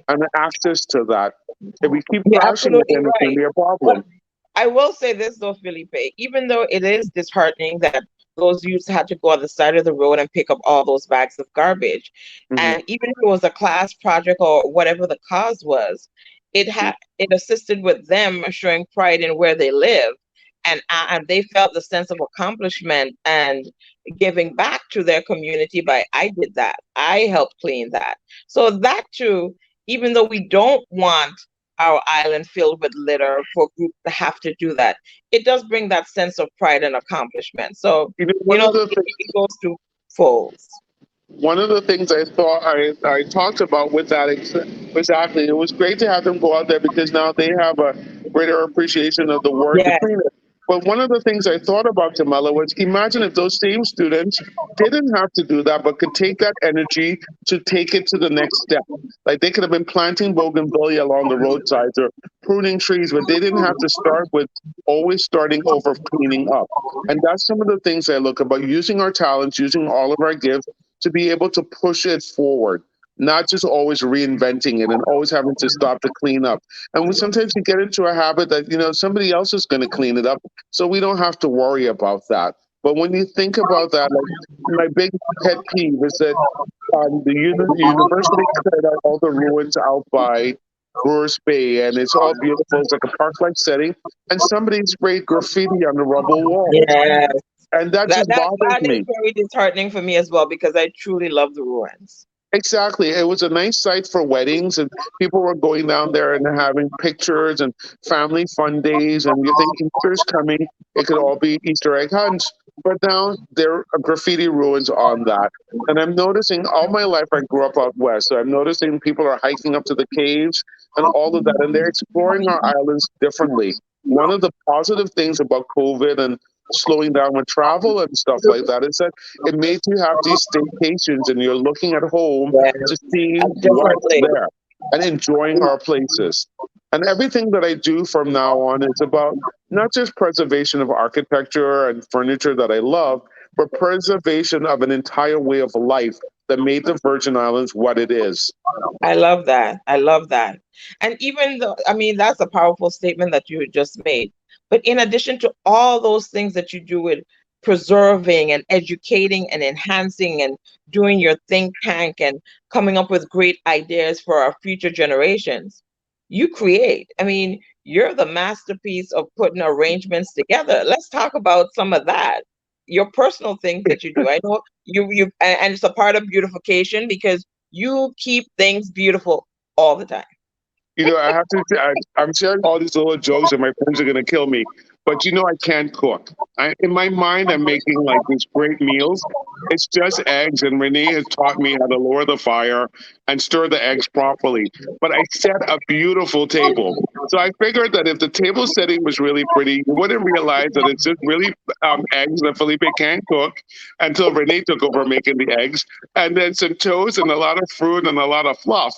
and access to that. If we keep You're trashing it, absolutely then it's going to right. be a But problem. I will say this though, Felipe, even though it is disheartening that those youths had to go on the side of the road and pick up all those bags of garbage, Hmm. and even if it was a class project or whatever the cause was, it assisted with them showing pride in where they live, and they felt the sense of accomplishment and giving back to their community by I did that, I helped clean that. So that too, even though we don't want our island filled with litter for groups to have to do that, it does bring that sense of pride and accomplishment. So, One of the it goes to folds. things I thought I talked about with that exactly. It was great to have them go out there because now they have a greater appreciation of the work to Yes, clean it. But one of the things I thought about, Camilla, was imagine if those same students didn't have to do that, but could take that energy to take it to the next step. Like they could have been planting bougainvillea along the roadsides or pruning trees, but they didn't have to start with always starting over cleaning up. And that's some of the things I look about using our talents, using all of our gifts to be able to push it forward, not just always reinventing it and always having to stop to clean up. And we sometimes we get into a habit that, somebody else is going to clean it up, so we don't have to worry about that. But when you think about that, like my big pet peeve is that university cleared out all the ruins out by Brewers Bay, and it's all beautiful. It's like a park-like setting, and somebody sprayed graffiti on the rubble walls, Yes. and that That just that bothers that is me. very disheartening for me as well because I truly love the ruins. Exactly. It was a nice site for weddings, and people were going down there and having pictures and family fun days. And you think Easter's coming, it could all be Easter egg hunts. But now there are graffiti ruins on that. And I'm noticing all my life I grew up out west. So I'm noticing people are hiking up to the caves and all of that, and they're exploring our islands differently. One of the positive things about COVID and slowing down with travel and stuff like that is that it made you have these staycations and you're looking at home to Yes. see what's Differently. there and enjoying our places. And everything that I do from now on is about not just preservation of architecture and furniture that I love, but preservation of an entire way of life that made the Virgin Islands what it is. I love that. I love that. And even though, I mean, that's a powerful statement that you just made. But in addition to all those things that you do with preserving and educating and enhancing and doing your think tank and coming up with great ideas for our future generations, you create. I mean, you're the masterpiece of putting arrangements together. Let's talk about some of that. Your personal things that you do. I know and it's a part of beautification because you keep things beautiful all the time. I have to. I'm sharing all these little jokes, and my friends are going to kill me. But I can't cook. In my mind, I'm making like these great meals. It's just eggs, and Renee has taught me how to lower the fire and stir the eggs properly. But I set a beautiful table. So I figured that if the table setting was really pretty, you wouldn't realize that it's just really eggs that Felipe can't cook until Renee took over making the eggs, and then some toast and a lot of fruit and a lot of fluff.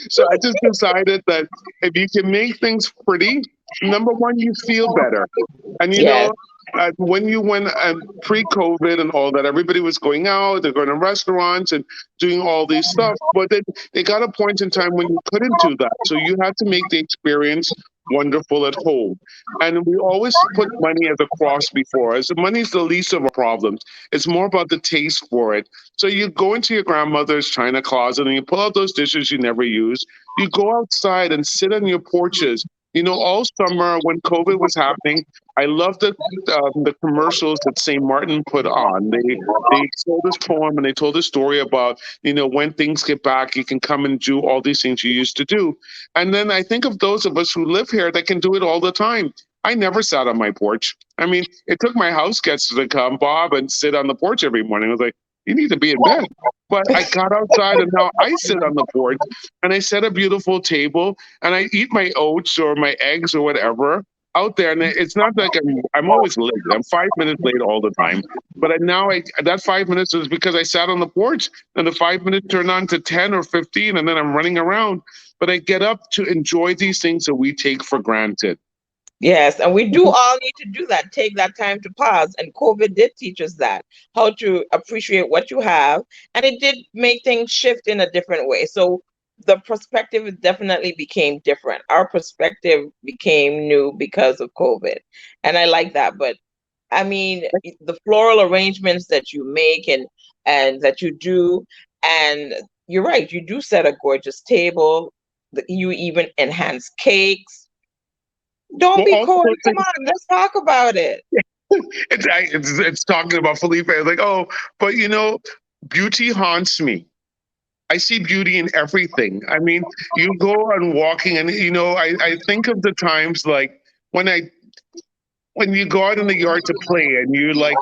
So I just decided that if you can make things pretty, number one, you feel better. And Yes, when you went pre-COVID and all that, everybody was going out, they're going to restaurants and doing all these stuff. But then they got a point in time when you couldn't do that, so you had to make the experience wonderful at home. And we always put money as a cross before us. Money is the least of our problems. It's more about the taste for it. So you go into your grandmother's china closet and you pull out those dishes you never use. You go outside and sit on your porches. All summer when COVID was happening, I loved the commercials that St. Martin put on. They told this poem and they told a story about when things get back, you can come and do all these things you used to do. And then I think of those of us who live here that can do it all the time. I never sat on my porch. I mean, it took my house guests to come, Bob, and sit on the porch every morning. I was like, you need to be in bed. But I got outside and now I sit on the porch and I set a beautiful table and I eat my oats or my eggs or whatever out there. And it's not like I'm always late. I'm 5 minutes late all the time. But that 5 minutes is because I sat on the porch and the 5 minutes turned on to 10 or 15 and then I'm running around. But I get up to enjoy these things that we take for granted. yes. And we do all need to do that, take that time to pause. And COVID did teach us that, how to appreciate what you have. And it did make things shift in a different way. So the perspective definitely became different. Our perspective became new because of COVID. And I like that. But I mean, the floral arrangements that you make and that you do, and you're right, you do set a gorgeous table. You even enhance cakes. Don't Well, be also coy. Come on, let's talk about it. it's talking about Felipe. It's like, oh, but beauty haunts me. I see beauty in everything. I mean, you go on walking, and I think of the times like when I when you go out in the yard to play, and you like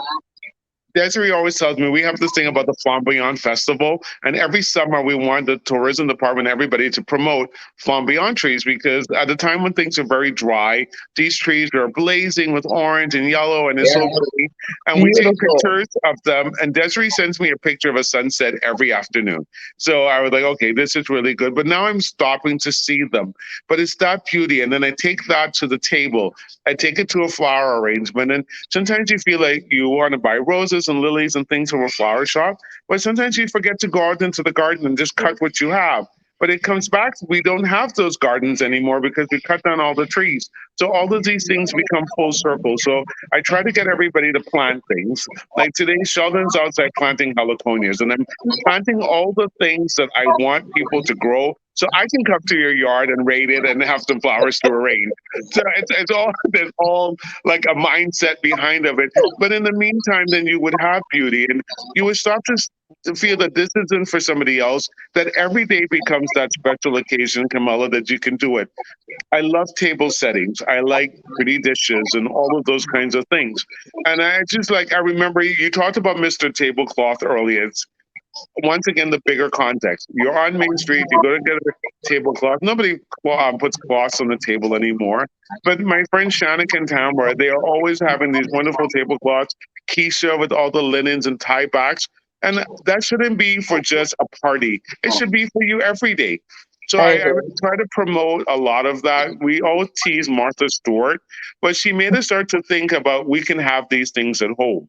Desiree always tells me we have this thing about the Flamboyant Festival, and every summer we want the tourism department, everybody to promote Flamboyant trees because at the time when things are very dry, these trees are blazing with orange and yellow, and it's so Yeah, pretty. And we take beautiful. pictures of them, and Desiree sends me a picture of a sunset every afternoon. So I was like, okay, this is really good. But now I'm stopping to see them. But it's that beauty, and then I take that to the table. I take it to a flower arrangement, and sometimes you feel like you want to buy roses and lilies and things from a flower shop, but sometimes you forget to go out into the garden and just cut what you have. But it comes back, we don't have those gardens anymore because we cut down all the trees. So all of these things become full circle. So I try to get everybody to plant things. Like today, Sheldon's outside planting heliconias, and I'm planting all the things that I want people to grow. So I can come to your yard and raid it and have some flowers to arrange. So it's all there's all like a mindset behind of it. But in the meantime, then you would have beauty, and you would start to feel that this isn't for somebody else. That every day becomes that special occasion, Kamala, that you can do it. I love table settings. I like pretty dishes and all of those kinds of things. And I just like I remember you talked about Mr. Tablecloth earlier. It's once again the bigger context. You're on Main Street. You go to get a tablecloth. Nobody puts cloths on the table anymore. But my friend Shanik and Tamara, they are always having these wonderful tablecloths. Keisha with all the linens and tie backs. And that shouldn't be for just a party. It should be for you every day. So I I agree. try to promote a lot of that. We always tease Martha Stewart, but she made us start to think about we can have these things at home.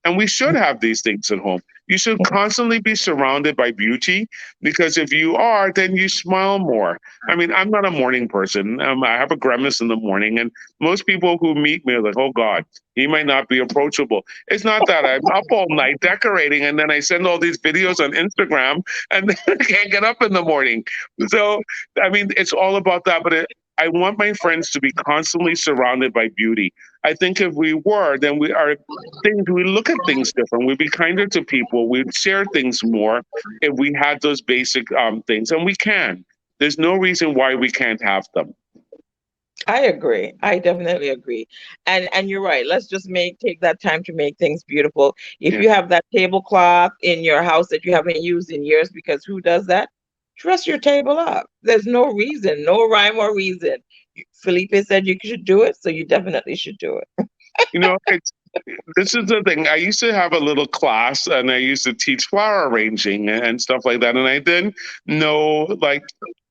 And we should have these things at home. You should constantly be surrounded by beauty because if you are, then you smile more. I mean, I'm not a morning person. I have a grimace in the morning, and most people who meet me are like, oh God, he might not be approachable. It's not that I'm up all night decorating and then I send all these videos on Instagram and then I can't get up in the morning. So, I mean, it's all about that. But I want my friends to be constantly surrounded by beauty. I think if we were, then we are things we look at things different. We'd be kinder to people. We'd share things more if we had those basic things, and we can. There's no reason why we can't have them. I agree. I definitely agree. And you're right. Let's just take that time to make things beautiful. If Yeah. you have that tablecloth in your house that you haven't used in years, because who does that? Dress your table up. There's no reason, no rhyme or reason. Felipe said you should do it, so you definitely should do it. You know, it's this is the thing. I used to have a little class and I used to teach flower arranging and stuff like that. And I didn't know, like,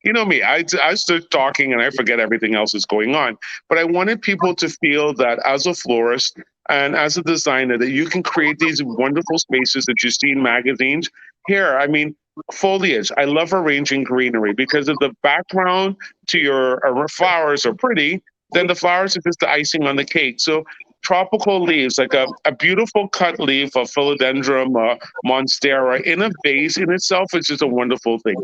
you know me, I start talking and I forget everything else is going on. But I wanted people to feel that as a florist and as a designer, that you can create these wonderful spaces that you see in magazines. Here, I mean, foliage. I love arranging greenery because if the background to your flowers are pretty, then the flowers are just the icing on the cake. So tropical leaves, like a beautiful cut leaf of philodendron monstera in a vase in itself is just a wonderful thing.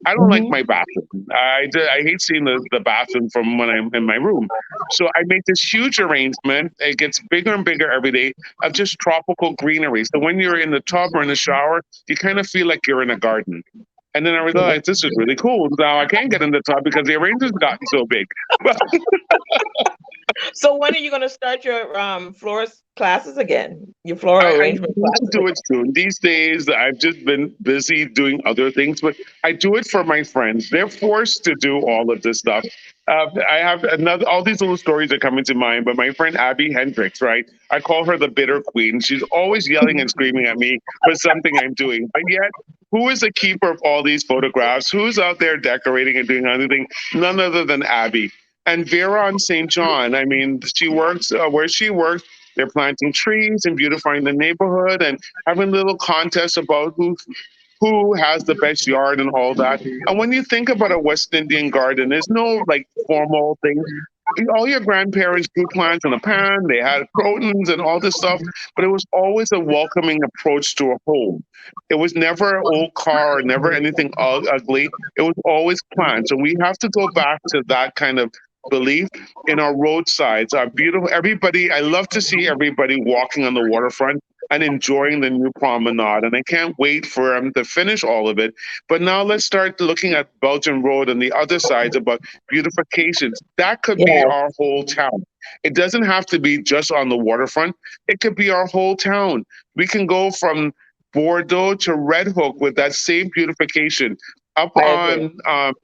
I don't like my Mhm. bathroom. I hate seeing the bathroom from when I'm in my room. So I make this huge arrangement. It gets bigger and bigger every day of just tropical greenery. So when you're in the tub or in the shower, you kind of feel like you're in a garden. And then I realized this is really cool. Now I can't get in the tub because the arrangement's gotten so big. So when are you going to start your florist classes again? Your I, floral I arrangement need to classes do again? it soon. These days, I've just been busy doing other things, but I do it for my friends. They're forced to do all of this stuff. I have another. All these little stories are coming to mind, but my friend Abby Hendricks, right? I call her the bitter queen. She's always yelling and screaming at me for something I'm doing, but yet. Who is the keeper of all these photographs? Who's out there decorating and doing anything? None other than Abby. And Vera on St. John. I mean, she works where she works. They're planting trees and beautifying the neighborhood and having little contests about who has the best yard and all that. And when you think about a West Indian garden, there's no like formal thing. All your grandparents grew plants in a pan, they had crotons and all this stuff, but it was always a welcoming approach to a home. It was never an old car, never anything ugly. It was always plants. And we have to go back to that kind of belief in our roadsides. Our beautiful everybody. I love to see everybody walking on the waterfront and enjoying the new promenade. And I can't wait for them to finish all of it. But now let's start looking at Belgian Road and the other sides about beautifications. That could be Yes, our whole town. It doesn't have to be just on the waterfront. It could be our whole town. We can go from Bordeaux to Red Hook with that same beautification. Up I agree. on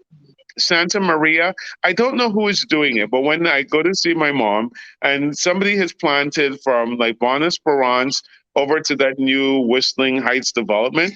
Santa Maria. I don't know who is doing it, but when I go to see my mom and somebody has planted from like Bon Esperance over to that new Whistling Heights development,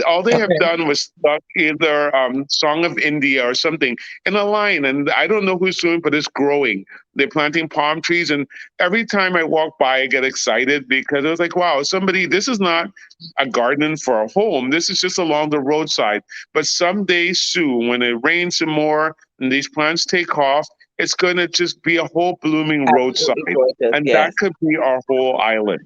all they have Okay. done was stuck either Song of India or something in a line, and I don't know who's doing, but it's growing. They're planting palm trees, and every time I walk by, I get excited because I was like, "Wow, somebody! This is not a garden for a home. This is just along the roadside." But someday soon, when it rains some more and these plants take off, it's going to just be a whole blooming roadside, Absolutely gorgeous. and that Yes. could be our whole island.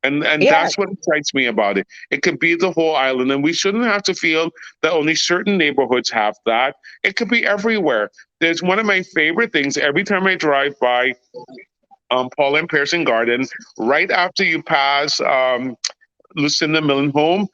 And Yes. that's what excites me about it. It could be the whole island, and we shouldn't have to feel that only certain neighborhoods have that. It could be everywhere. There's one of my favorite things every time I drive by Paul and Pearson Garden, right after you pass Lucinda Millen home,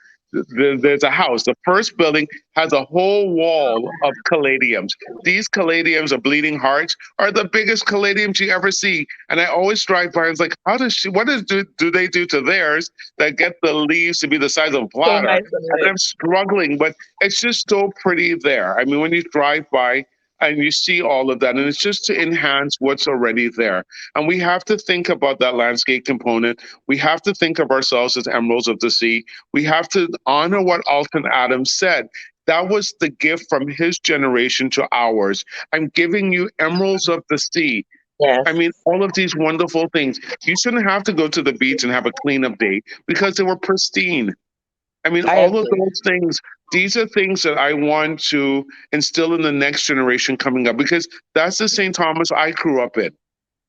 there's a house. The first building has a whole wall of caladiums. These caladiums are bleeding hearts, are the biggest caladiums you ever see. And I always drive by and it's like, how does she, what is, do they do to theirs that get the leaves to be the size of a So bladder? nice and And lit. I'm struggling, but it's just so pretty there. I mean, when you drive by, and you see all of that, and it's just to enhance what's already there. And we have to think about that landscape component. We have to think of ourselves as emeralds of the sea. We have to honor what Alton Adams said. That was the gift from his generation to ours. I'm giving you emeralds of the sea. I Yes. mean, all of these wonderful things. You shouldn't have to go to the beach and have a cleanup day because they were pristine. I mean, I all of agree. those things, these are things that I want to instill in the next generation coming up because that's the St. Thomas I grew up in.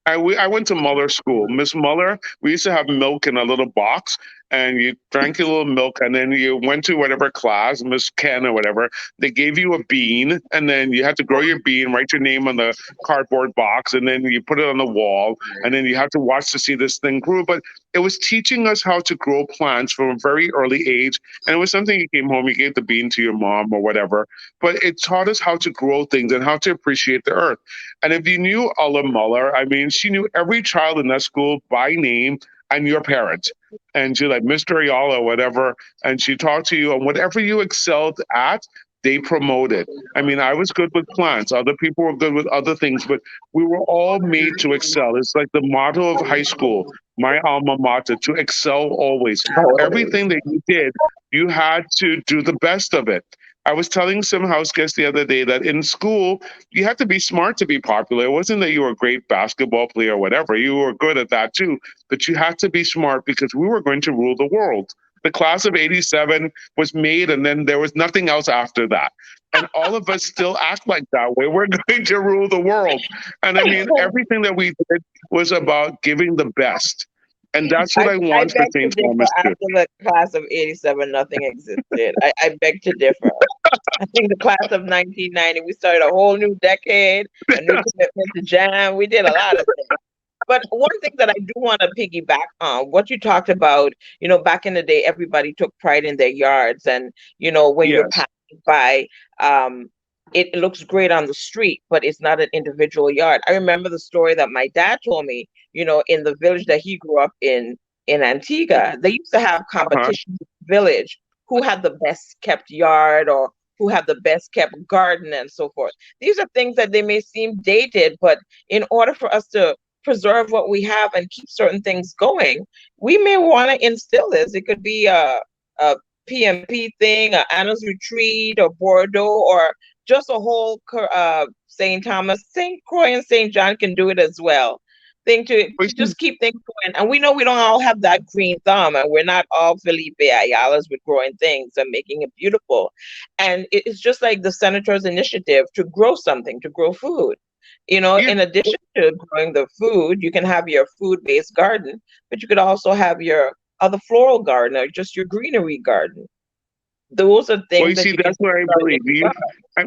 I went to Muller School. Miss Muller, we used to have milk in a little box, and you drank your little milk, and then you went to whatever class, Miss Ken or whatever. They gave you a bean, and then you had to grow your bean, write your name on the cardboard box, and then you put it on the wall, and then you have to watch to see this thing grow. But it was teaching us how to grow plants from a very early age, and it was something you came home, you gave the bean to your mom or whatever. But it taught us how to grow things and how to appreciate the earth. And if you knew Ulla Muller, I mean, she knew every child in that school by name and your parents. And she like Mr. Ayala or whatever. And she talked to you and whatever you excelled at, they promoted. I mean, I was good with plants. Other people were good with other things, but we were all made to excel. It's like the motto of high school, my alma mater, to excel always. Always. Everything that you did, you had to do the best of it. I was telling some house guests the other day that in school, you had to be smart to be popular. It wasn't that you were a great basketball player or whatever. You were good at that too, but you had to be smart because we were going to rule the world. The class of 87 was made, and then there was nothing else after that. And all of us still act like that way. We're going to rule the world. And I mean, everything that we did was about giving the best. And that's what I I want for beg to St. differ. Thomas too. After the class of 87, nothing existed. I beg to differ. I think the class of 1990, we started a whole new decade, a new commitment to jam. We did a lot of things. But one thing that I do want to piggyback on, what you talked about, back in the day, everybody took pride in their yards. And, when you're Yes. passing by, um, it looks great on the street, but it's not an individual yard. I remember the story that my dad told me, in the village that he grew up in Antigua. They used to have Uh-huh. competitions in the village who had the best kept yard or who had the best kept garden and so forth. These are things that they may seem dated, but in order for us to preserve what we have and keep certain things going, we may want to instill this. It could be a PMP thing, a Anna's Retreat, or Bordeaux, or just a whole St. Thomas, St. Croix, and St. John can do it as well. Thing to just keep things going. And we know we don't all have that green thumb, and we're not all Felipe Ayalas with growing things and making it beautiful. And it's just like the senator's initiative to grow something, to grow food. Yeah. In addition to growing the food, you can have your food-based garden, but you could also have your other floral garden or just your greenery garden. Those are Well, things you that see, you can that's where I start in believe your you.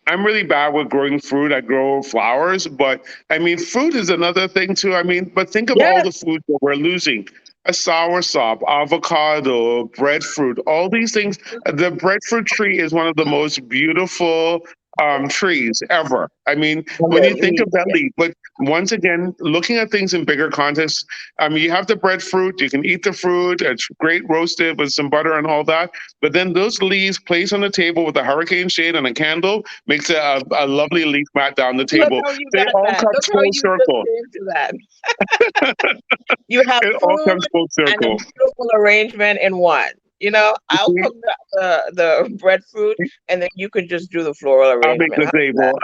I'm really bad with growing fruit. I grow flowers, but I mean, fruit is another thing too. I mean, but think of all Yes, the foods that we're losing. A soursop, avocado, breadfruit, all these things. The breadfruit tree is one of the most beautiful trees ever. I mean, And when the you think of leaves, that yeah. leaf, but once again, looking at things in bigger context, you have the breadfruit, you can eat the fruit, it's great roasted with some butter and all that. But then those leaves placed on the table with a hurricane shade and a candle makes a lovely leaf mat down the Look table. how you They got all that. come Look how full you just circle. came to that. You have It all food comes full and a circle. beautiful arrangement in one. I'll cook the breadfruit, and then you can just do the floral I'll make arrangement. the How's that? table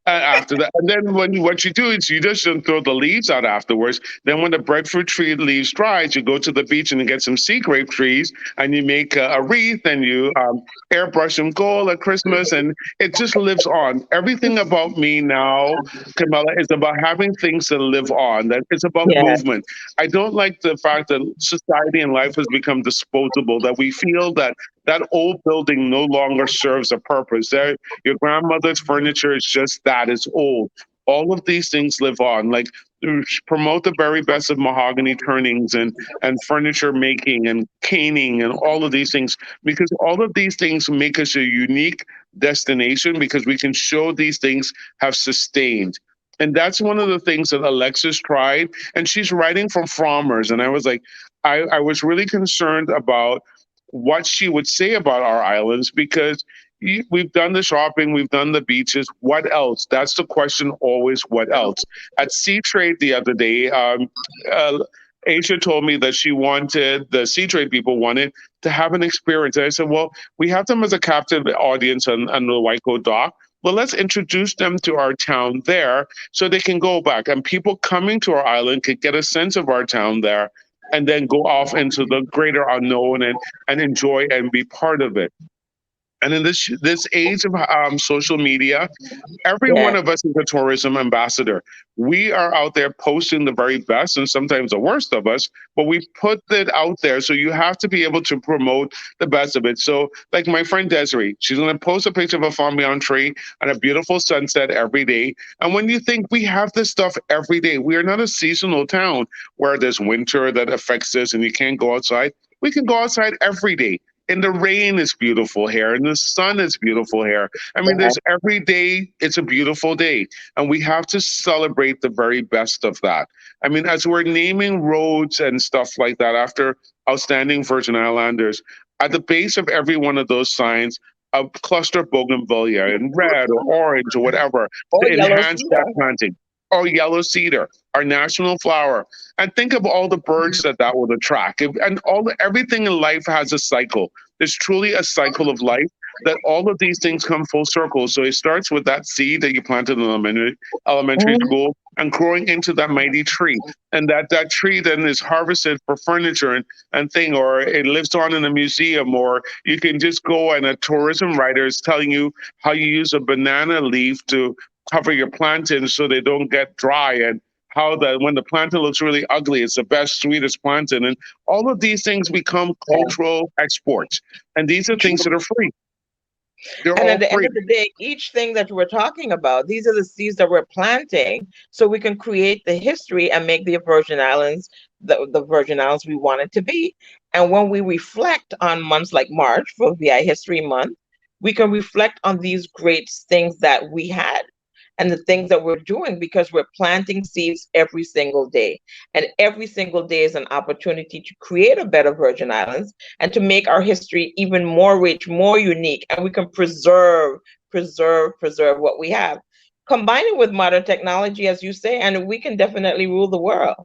after that. And then what you do is you just don't throw the leaves out afterwards. Then when the breadfruit tree leaves dries, you go to the beach and you get some sea grape trees and you make a wreath and you airbrush them gold at Christmas and it just lives on. Everything about me now, Camilla, is about having things that live on. That it's about Yeah, movement. I don't like the fact that society and life has become disposable. That we feel that that old building no longer serves a purpose. Your grandmother's furniture is just that, it's old. All of these things live on. Like promote the very best of mahogany turnings and furniture making and caning and all of these things because all of these things make us a unique destination because we can show these things have sustained. And that's one of the things that Alexis tried. And she's writing from farmers. And I was like, I was really concerned about what she would say about our islands because we've done the shopping, we've done the beaches. What else? That's the question always. What else? At Sea Trade the other day, uh, Asia told me that she wanted the Sea Trade people wanted to have an experience. And I said, well, we have them as a captive audience on the Waiko dock. Well, let's introduce them to our town there so they can go back. And people coming to our island could get a sense of our town there and then go off into the greater unknown and enjoy and be part of it. And in this age of social media, every yeah. one of us is a tourism ambassador. We are out there posting the very best and sometimes the worst of us, but we put it out there. So you have to be able to promote the best of it. So, like my friend Desiree, she's going to post a picture of a farmyard tree and a beautiful sunset every day. And when you think we have this stuff every day, we are not a seasonal town where there's winter that affects this and you can't go outside. We can go outside every day. And the rain is beautiful here, and the sun is beautiful here. I mean, there's every day, it's a beautiful day. And we have to celebrate the very best of that. I mean, as we're naming roads and stuff like that after outstanding Virgin Islanders, at the base of every one of those signs, a cluster of bougainvillea in red or orange or whatever Or to yellow enhance that cedar. planting. Or yellow cedar, our national flower. And think of all the birds that would attract. And everything in life has a cycle. There's truly a cycle of life that all of these things come full circle. So it starts with that seed that you planted in elementary Mhm. school and growing into that mighty tree. And that tree then is harvested for furniture and thing, or it lives on in a museum, or you can just go and a tourism writer is telling you how you use a banana leaf to cover your plantains so they don't get dry and how that when the plantain looks really ugly, it's the best, sweetest plantain. And all of these things become Yeah. cultural exports. And these are things that are free. They're And at all the end free. of the day, each thing that we're talking about, these are the seeds that we're planting so we can create the history and make the Virgin Islands the Virgin Islands we want it to be. And when we reflect on months like March for VI History Month, we can reflect on these great things that we had and the things that we're doing because we're planting seeds every single day. And every single day is an opportunity to create a better Virgin Islands and to make our history even more rich, more unique, and we can preserve what we have. Combine it with modern technology, as you say, and we can definitely rule the world.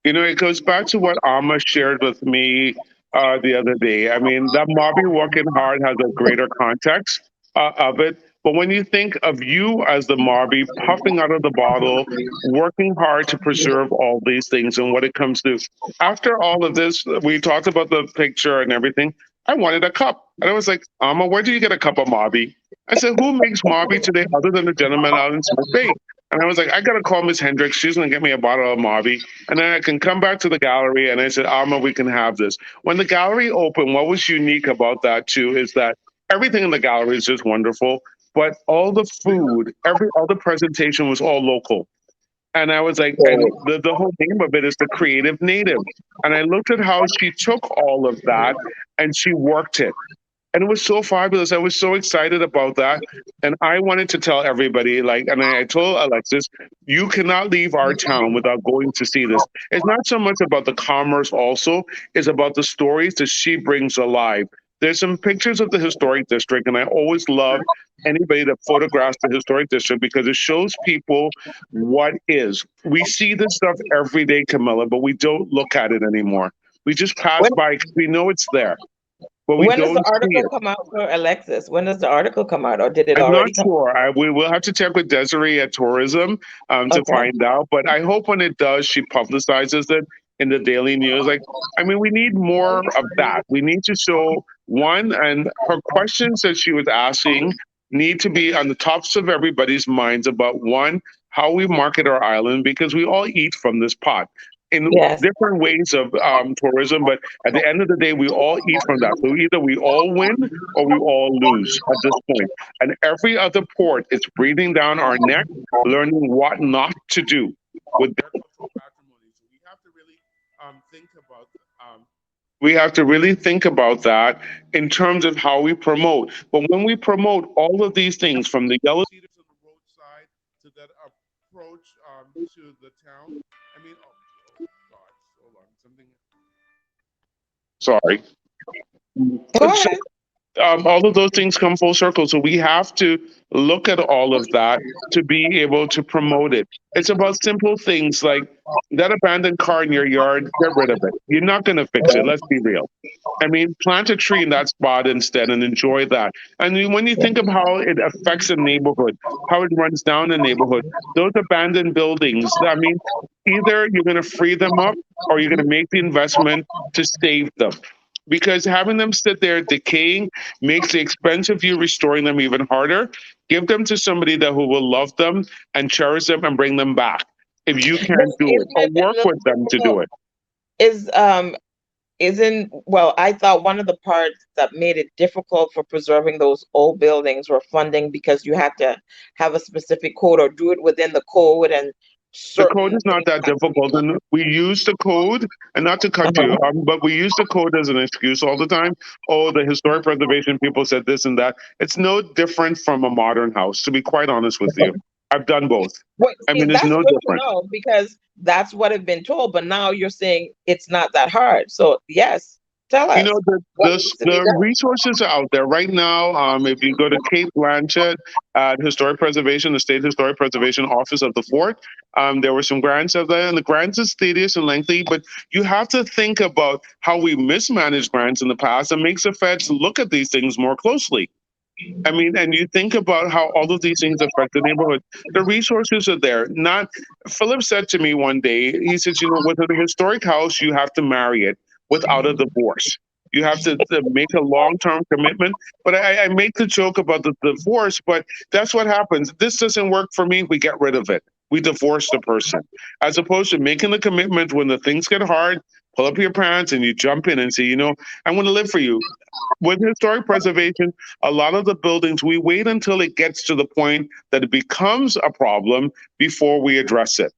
You know, it goes back to what Amma shared with me the other day. I mean, that Mobby working hard has a greater context of it. But when you think of you as the Mobby puffing out of the bottle, working hard to preserve all these things and what it comes to, after all of this, we talked about the picture and everything. I wanted a cup. And I was like, Amma, where do you get a cup of Mobby? I said, who makes Mobby today other than the gentleman out in Smith Bay? And I was like, I got to call Miss Hendricks. She's going to get me a bottle of Mobby. And then I can come back to the gallery. And I said, Alma, we can have this. When the gallery opened, what was unique about that too is that everything in the gallery is just wonderful, but all the food, all the presentation was all local. And I was like, and the whole name of it is the creative native. And I looked at how she took all of that and she worked it And it was so fabulous. I was so excited about that. And I wanted to tell everybody, like, and I told Alexis, you cannot leave our town without going to see this. It's not so much about the commerce, also, it's about the stories that she brings alive. There's some pictures of the historic district, and I always love anybody that photographs the historic district because it shows people what is. We see this stuff every day, Camilla, but we don't look at it anymore. We just pass When by because we know it's there, but we when does the don't see article it. come out for Alexis? When does the article come out, or did it I'm not already come? sure. We will have to check with Desiree at Tourism to Okay. find out. But I hope when it does, she publicizes it in the daily news. Like, I mean, we need more of that. We need to show one, and her questions that she was asking need to be on the tops of everybody's minds about one, how we market our island, because we all eat from this pot in Yes. different ways of tourism. But at the end of the day, we all eat from that. So either we all win or we all lose at this point. And every other port is breathing down our neck, learning what not to do with their cultural patrimony. So we have to really think about. We have to really think about that in terms of how we promote. But when we promote all of these things, from the yellow cedars on the roadside to that approach to the town, I mean, oh God, hold on, something. Sorry. Go So ahead. all of those things come full circle. So we have to look at all of that to be able to promote it. It's about simple things like that abandoned car in your yard, get rid of it. You're not going to fix it. Let's be real. I mean, plant a tree in that spot instead and enjoy that. And when you think of how it affects a neighborhood, how it runs down a neighborhood, those abandoned buildings, I mean, either you're going to free them up or you're going to make the investment to save them. Because having them sit there decaying makes the expense of you restoring them even harder. Give them to somebody that who will love them and cherish them and bring them back if you But can't do it, isn't or it a work little with them to do difficult? it. Is isn't well, I thought one of the parts that made it difficult for preserving those old buildings were funding because you had to have a specific code or do it within the code and The code certain is not things that had to be difficult, and we use the code, and not to cut you, done. but we use the code as an excuse all the time. Oh, the historic preservation people said this and that. It's no different from a modern house, to be quite honest with you. I've done both. Wait, I see, mean, it's that's no good to different. know because that's what I've been told. But now you're saying it's not that hard. So yes, tell You know, us what needs to be the done. resources are out there right now. If you go to Cape Blanchett at Historic Preservation, the State Historic Preservation Office of the Fort, there were some grants out there, and the grants is tedious and lengthy. But you have to think about how we mismanaged grants in the past, and makes the feds look at these things more closely. I mean, and you think about how all of these things affect the neighborhood. The resources are there. Not Philip said to me one day, he says, you know, with a historic house, you have to marry it without a divorce. You have to make a long-term commitment. But I make the joke about the divorce, but that's what happens. This doesn't work for me. We get rid of it. We divorce the person, as opposed to making the commitment when the things get hard. Pull up your pants and you jump in and say, you know, I want to live for you. With historic preservation, a lot of the buildings, we wait until it gets to the point that it becomes a problem before we address it.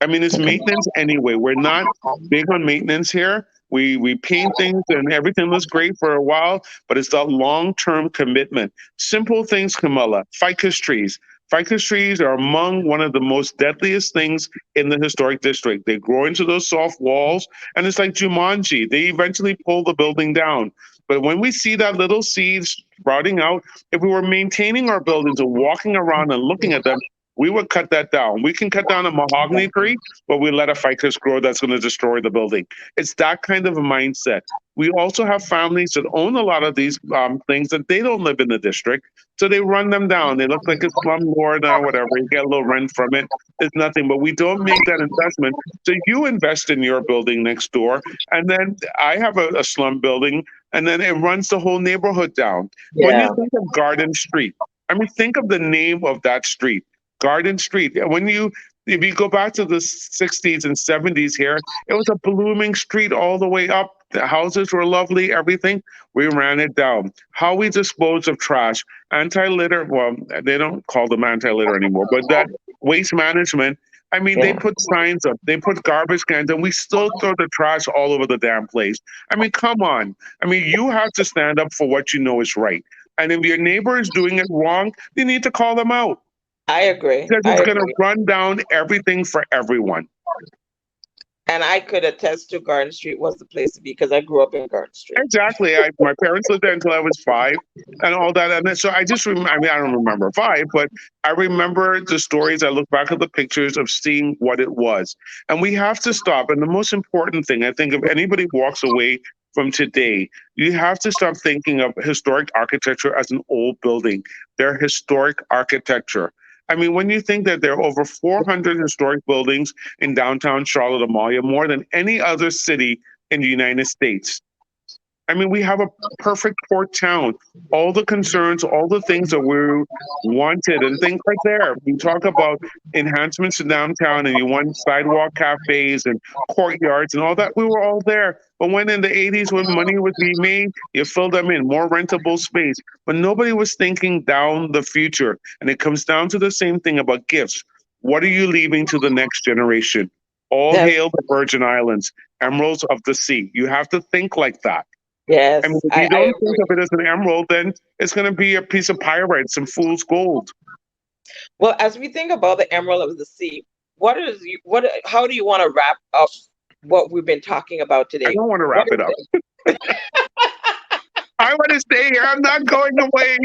I mean, it's maintenance anyway. We're not big on maintenance here. We paint things and everything looks great for a while, but it's that long term commitment. Simple things, Camilla. Ficus trees. Ficus trees are among one of the most deadliest things in the historic district. They grow into those soft walls, and it's like Jumanji. They eventually pull the building down. But when we see that little seeds sprouting out, if we were maintaining our buildings and walking around and looking at them, we would cut that down. We can cut down a mahogany tree, but we let a ficus grow that's going to destroy the building. It's that kind of a mindset. We also have families that own a lot of these things that they don't live in the district, so they run them down. They look like a slumlord or whatever. You get a little rent from it. It's nothing, but we don't make that investment. So you invest in your building next door, and then I have a slum building, and then it runs the whole neighborhood down. When you Yeah. think of Garden Street, I mean, think of the name of that street. Garden Street. When you if you go back to the 60s and 70s here, it was a blooming street all the way up. The houses were lovely, everything. We ran it down. How we dispose of trash, anti litter, well, they don't call them anti litter anymore, but that waste management. I mean, they Yeah, put signs up, they put garbage cans, and we still throw the trash all over the damn place. I mean, come on. I mean, you have to stand up for what you know is right. And if your neighbor is doing it wrong, you need to call them out I agree. because I it's going to agree. run down everything for everyone. And I could attest to Garden Street was the place to be because I grew up in Garden Street. Exactly. My parents lived there until I was 5 and all that. And then, so I just, I mean, I don't remember 5, but I remember the stories. I look back at the pictures of seeing what it was. And we have to stop. And the most important thing, I think, if anybody walks away from today, you have to stop thinking of historic architecture as an old building. They're historic architecture. I mean, when you think that there are over 400 historic buildings in downtown Charlotte, Amalia, more than any other city in the United States. I mean, we have a perfect port town. All the concerns, all the things that we wanted, and things are there. You talk about enhancements to downtown, and you want sidewalk cafes and courtyards and all that. We were all there. But when in the 80s, when money was being made, you fill them in, more rentable space. But nobody was thinking down the future. And it comes down to the same thing about gifts. What are you leaving to the next generation? All That's hail the Virgin Islands, emeralds of the sea. You have to think like that. I mean, yes, if you I don't think of agree. it as an emerald, then it's going to be a piece of pyrite, some fool's gold. Well, as we think about the Emerald of the Sea, what is you what how do you want to wrap up what we've been talking about I today? don't want to What wrap it is up. it? I want to stay here. I'm not going away.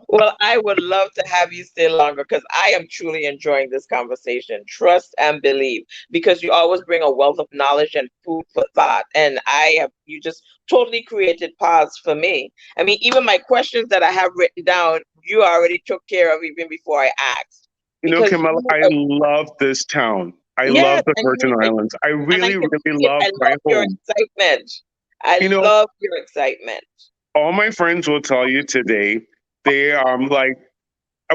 Well, I would love to have you stay longer because I am truly enjoying this conversation. Trust and believe, because you always bring a wealth of knowledge and food for thought. And you just totally created pause for me. I mean, even my questions that I have written down, you already took care of even before I asked. You know, Because Camilla, you, I love this town. I love yes, the Virgin Islands. I and I really, can really see it. love I my love your home. excitement. I You know, love your excitement. all my friends will tell you today, they like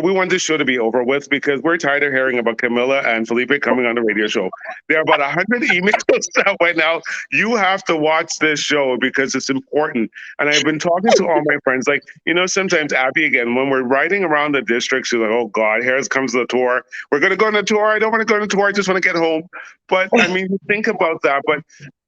we want this show to be over with because we're tired of hearing about Camilla and Felipe coming on the radio show. There are about 100 emails that went out. You have to watch this show because it's important. And I've been talking to all my friends. Like, you know, sometimes Abby, again, when we're riding around the district, she's like, oh God, here comes the tour. We're going to go on a tour. I don't want to go on a tour. I just want to get home. But I mean, you think about that. But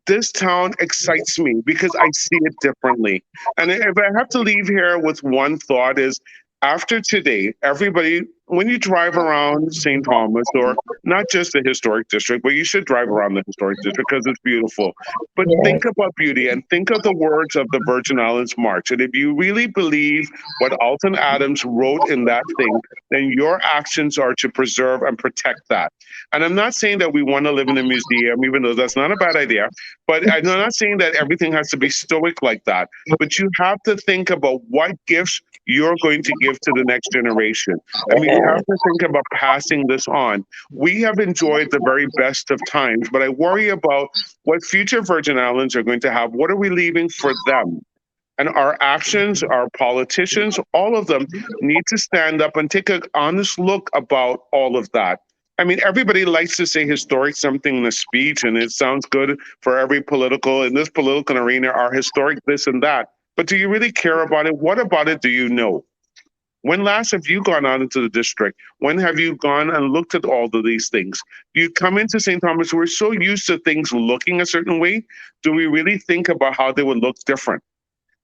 this town excites me because I see it differently. And if I have to leave here with one thought is after today, everybody, when you drive around St. Thomas, or not just the historic district, but you should drive around the historic district because it's beautiful. But think Yes. about beauty and think of the words of the Virgin Islands March. And if you really believe what Alton Adams wrote in that thing, then your actions are to preserve and protect that. And I'm not saying that we want to live in a museum, even though that's not a bad idea. But I'm not saying that everything has to be stoic like that. But you have to think about what gifts you're going to give to the next generation. I mean, you have to think about passing this on. We have enjoyed the very best of times, but I worry about what future Virgin Islands are going to have. What are we leaving for them? And our actions, our politicians, all of them need to stand up and take an honest look about all of that. I mean, everybody likes to say historic something in a speech, and it sounds good for every political, in this political arena, are historic this and that. But do you really care about it? What about it do you know? When last have you gone out into the district? When have you gone and looked at all of these things? You come into St. Thomas, we're so used to things looking a certain way. Do we really think about how they would look different?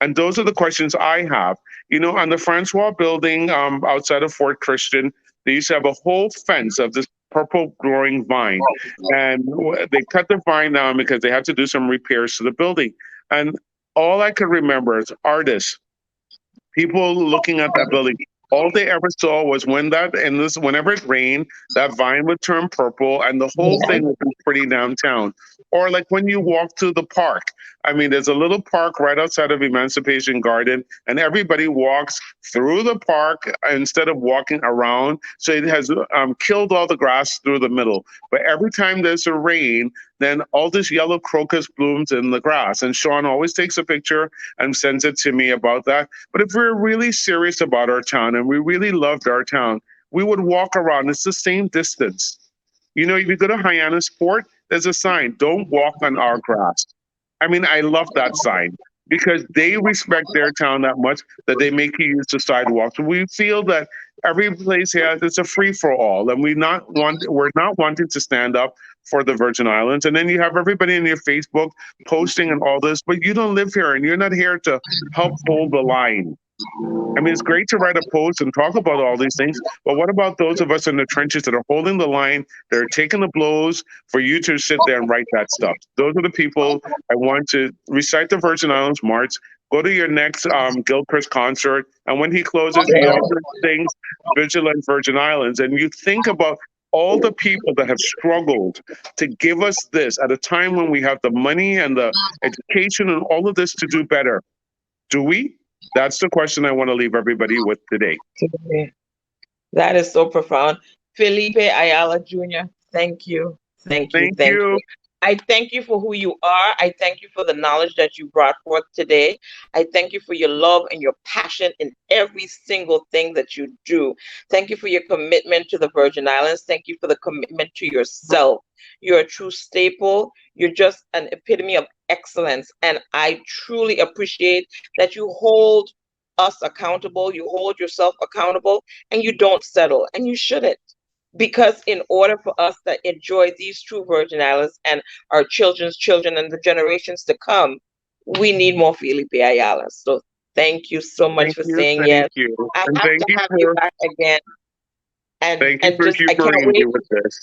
And those are the questions I have. You know, on the Francois building outside of Fort Christian, they used to have a whole fence of this purple growing vine. And they cut the vine down because they had to do some repairs to the building. And all I could remember is artists, people looking at that building, all they ever saw was when that and this whenever it rained, that vine would turn purple and the whole thing would be pretty downtown. Or like when you walk to the park. I mean, there's a little park right outside of Emancipation Garden, and everybody walks through the park instead of walking around. So it has killed all the grass through the middle. But every time there's a rain, then all this yellow crocus blooms in the grass. And Sean always takes a picture and sends it to me about that. But if we're really serious about our town and we really loved our town, we would walk around. It's the same distance. You know, if you go to Hyannis Port, there's a sign, don't walk on our grass. I mean, I love that sign. because they respect their town that much that they make you use the sidewalks. We feel that every place here it's a free for all, and we're not wanting to stand up for the Virgin Islands. And then you have everybody in your Facebook posting and all this, but you don't live here and you're not here to help hold the line. I mean, it's great to write a post and talk about all these things, but what about those of us in the trenches that are holding the line, that are taking the blows for you to sit there and write that stuff? Those are the people I want to recite the Virgin Islands March. Go to your next Gilchrist concert, and when he closes, he Yeah. also sings Vigilant Virgin Islands. And you think about all the people that have struggled to give us this at a time when we have the money and the education and all of this to do better. Do we? That's the question I want to leave everybody with today. That is so profound. Felipe Ayala Jr., thank you. Thank you. Thank Thank you. you. I thank you for who you are. I thank you for the knowledge that you brought forth today. I thank you for your love and your passion in every single thing that you do. Thank you for your commitment to the Virgin Islands. Thank you for the commitment to yourself. You're a true staple. You're just an epitome of excellence. And I truly appreciate that you hold us accountable, you hold yourself accountable, and you don't settle, and you shouldn't. Because in order for us to enjoy these true Virgin Islands and our children's children and the generations to come, we need more Felipe Ayala. So thank you so much Thank for you. saying Thank yes. you. I And have to have you back again, thank you and for just I can't humoring me wait. with this.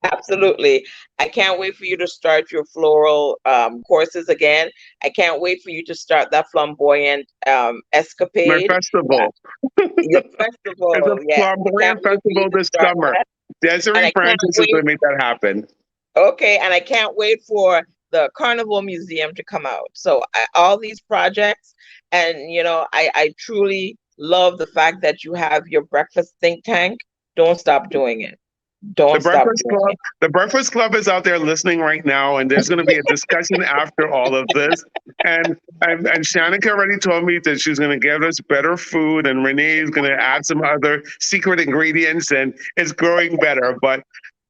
Absolutely. I can't wait for you to start your floral courses again. I can't wait for you to start that flamboyant My escapade. That festival. your It's a festival, yes. I can't flamboyant wait for you festival to this start summer. that. And Desiree I can't Francis is wait. going to make that happen. Okay, and I can't wait for the Carnival Museum to come out. So all these projects, and I truly love the fact that you have your breakfast think tank. Don't stop doing it. The Don't stop Breakfast doing Club, it. the Breakfast Club is out there listening right now, and there's going to be a discussion after all of this. And Shanika already told me that she's going to give us better food, and Renee is going to add some other secret ingredients, and it's growing better. But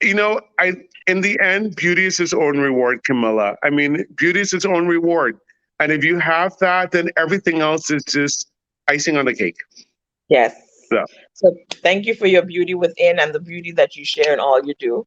I in the end, beauty is its own reward, Camilla. I mean, beauty is its own reward, and if you have that, then everything else is just icing on the cake. Yes. So, So thank you for your beauty within and the beauty that you share in all you do.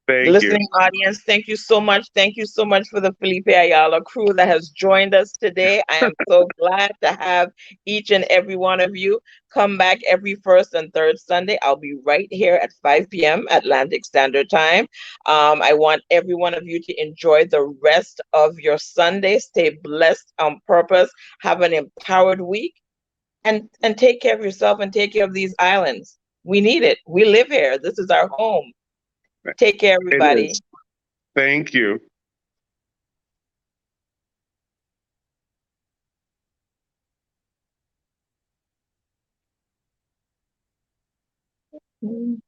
thank you. Listening audience, thank you so much. Thank you so much for the Felipe Ayala crew that has joined us today. I am so glad to have each and every one of you come back every first and third Sunday. I'll be right here at 5 p.m. Atlantic Standard Time. I want every one of you to enjoy the rest of your Sunday. Stay blessed on purpose. Have an empowered week, and take care of yourself and take care of these islands. We need it. We live here. This is our home. Take care, It everybody. is. Thank you. Mm.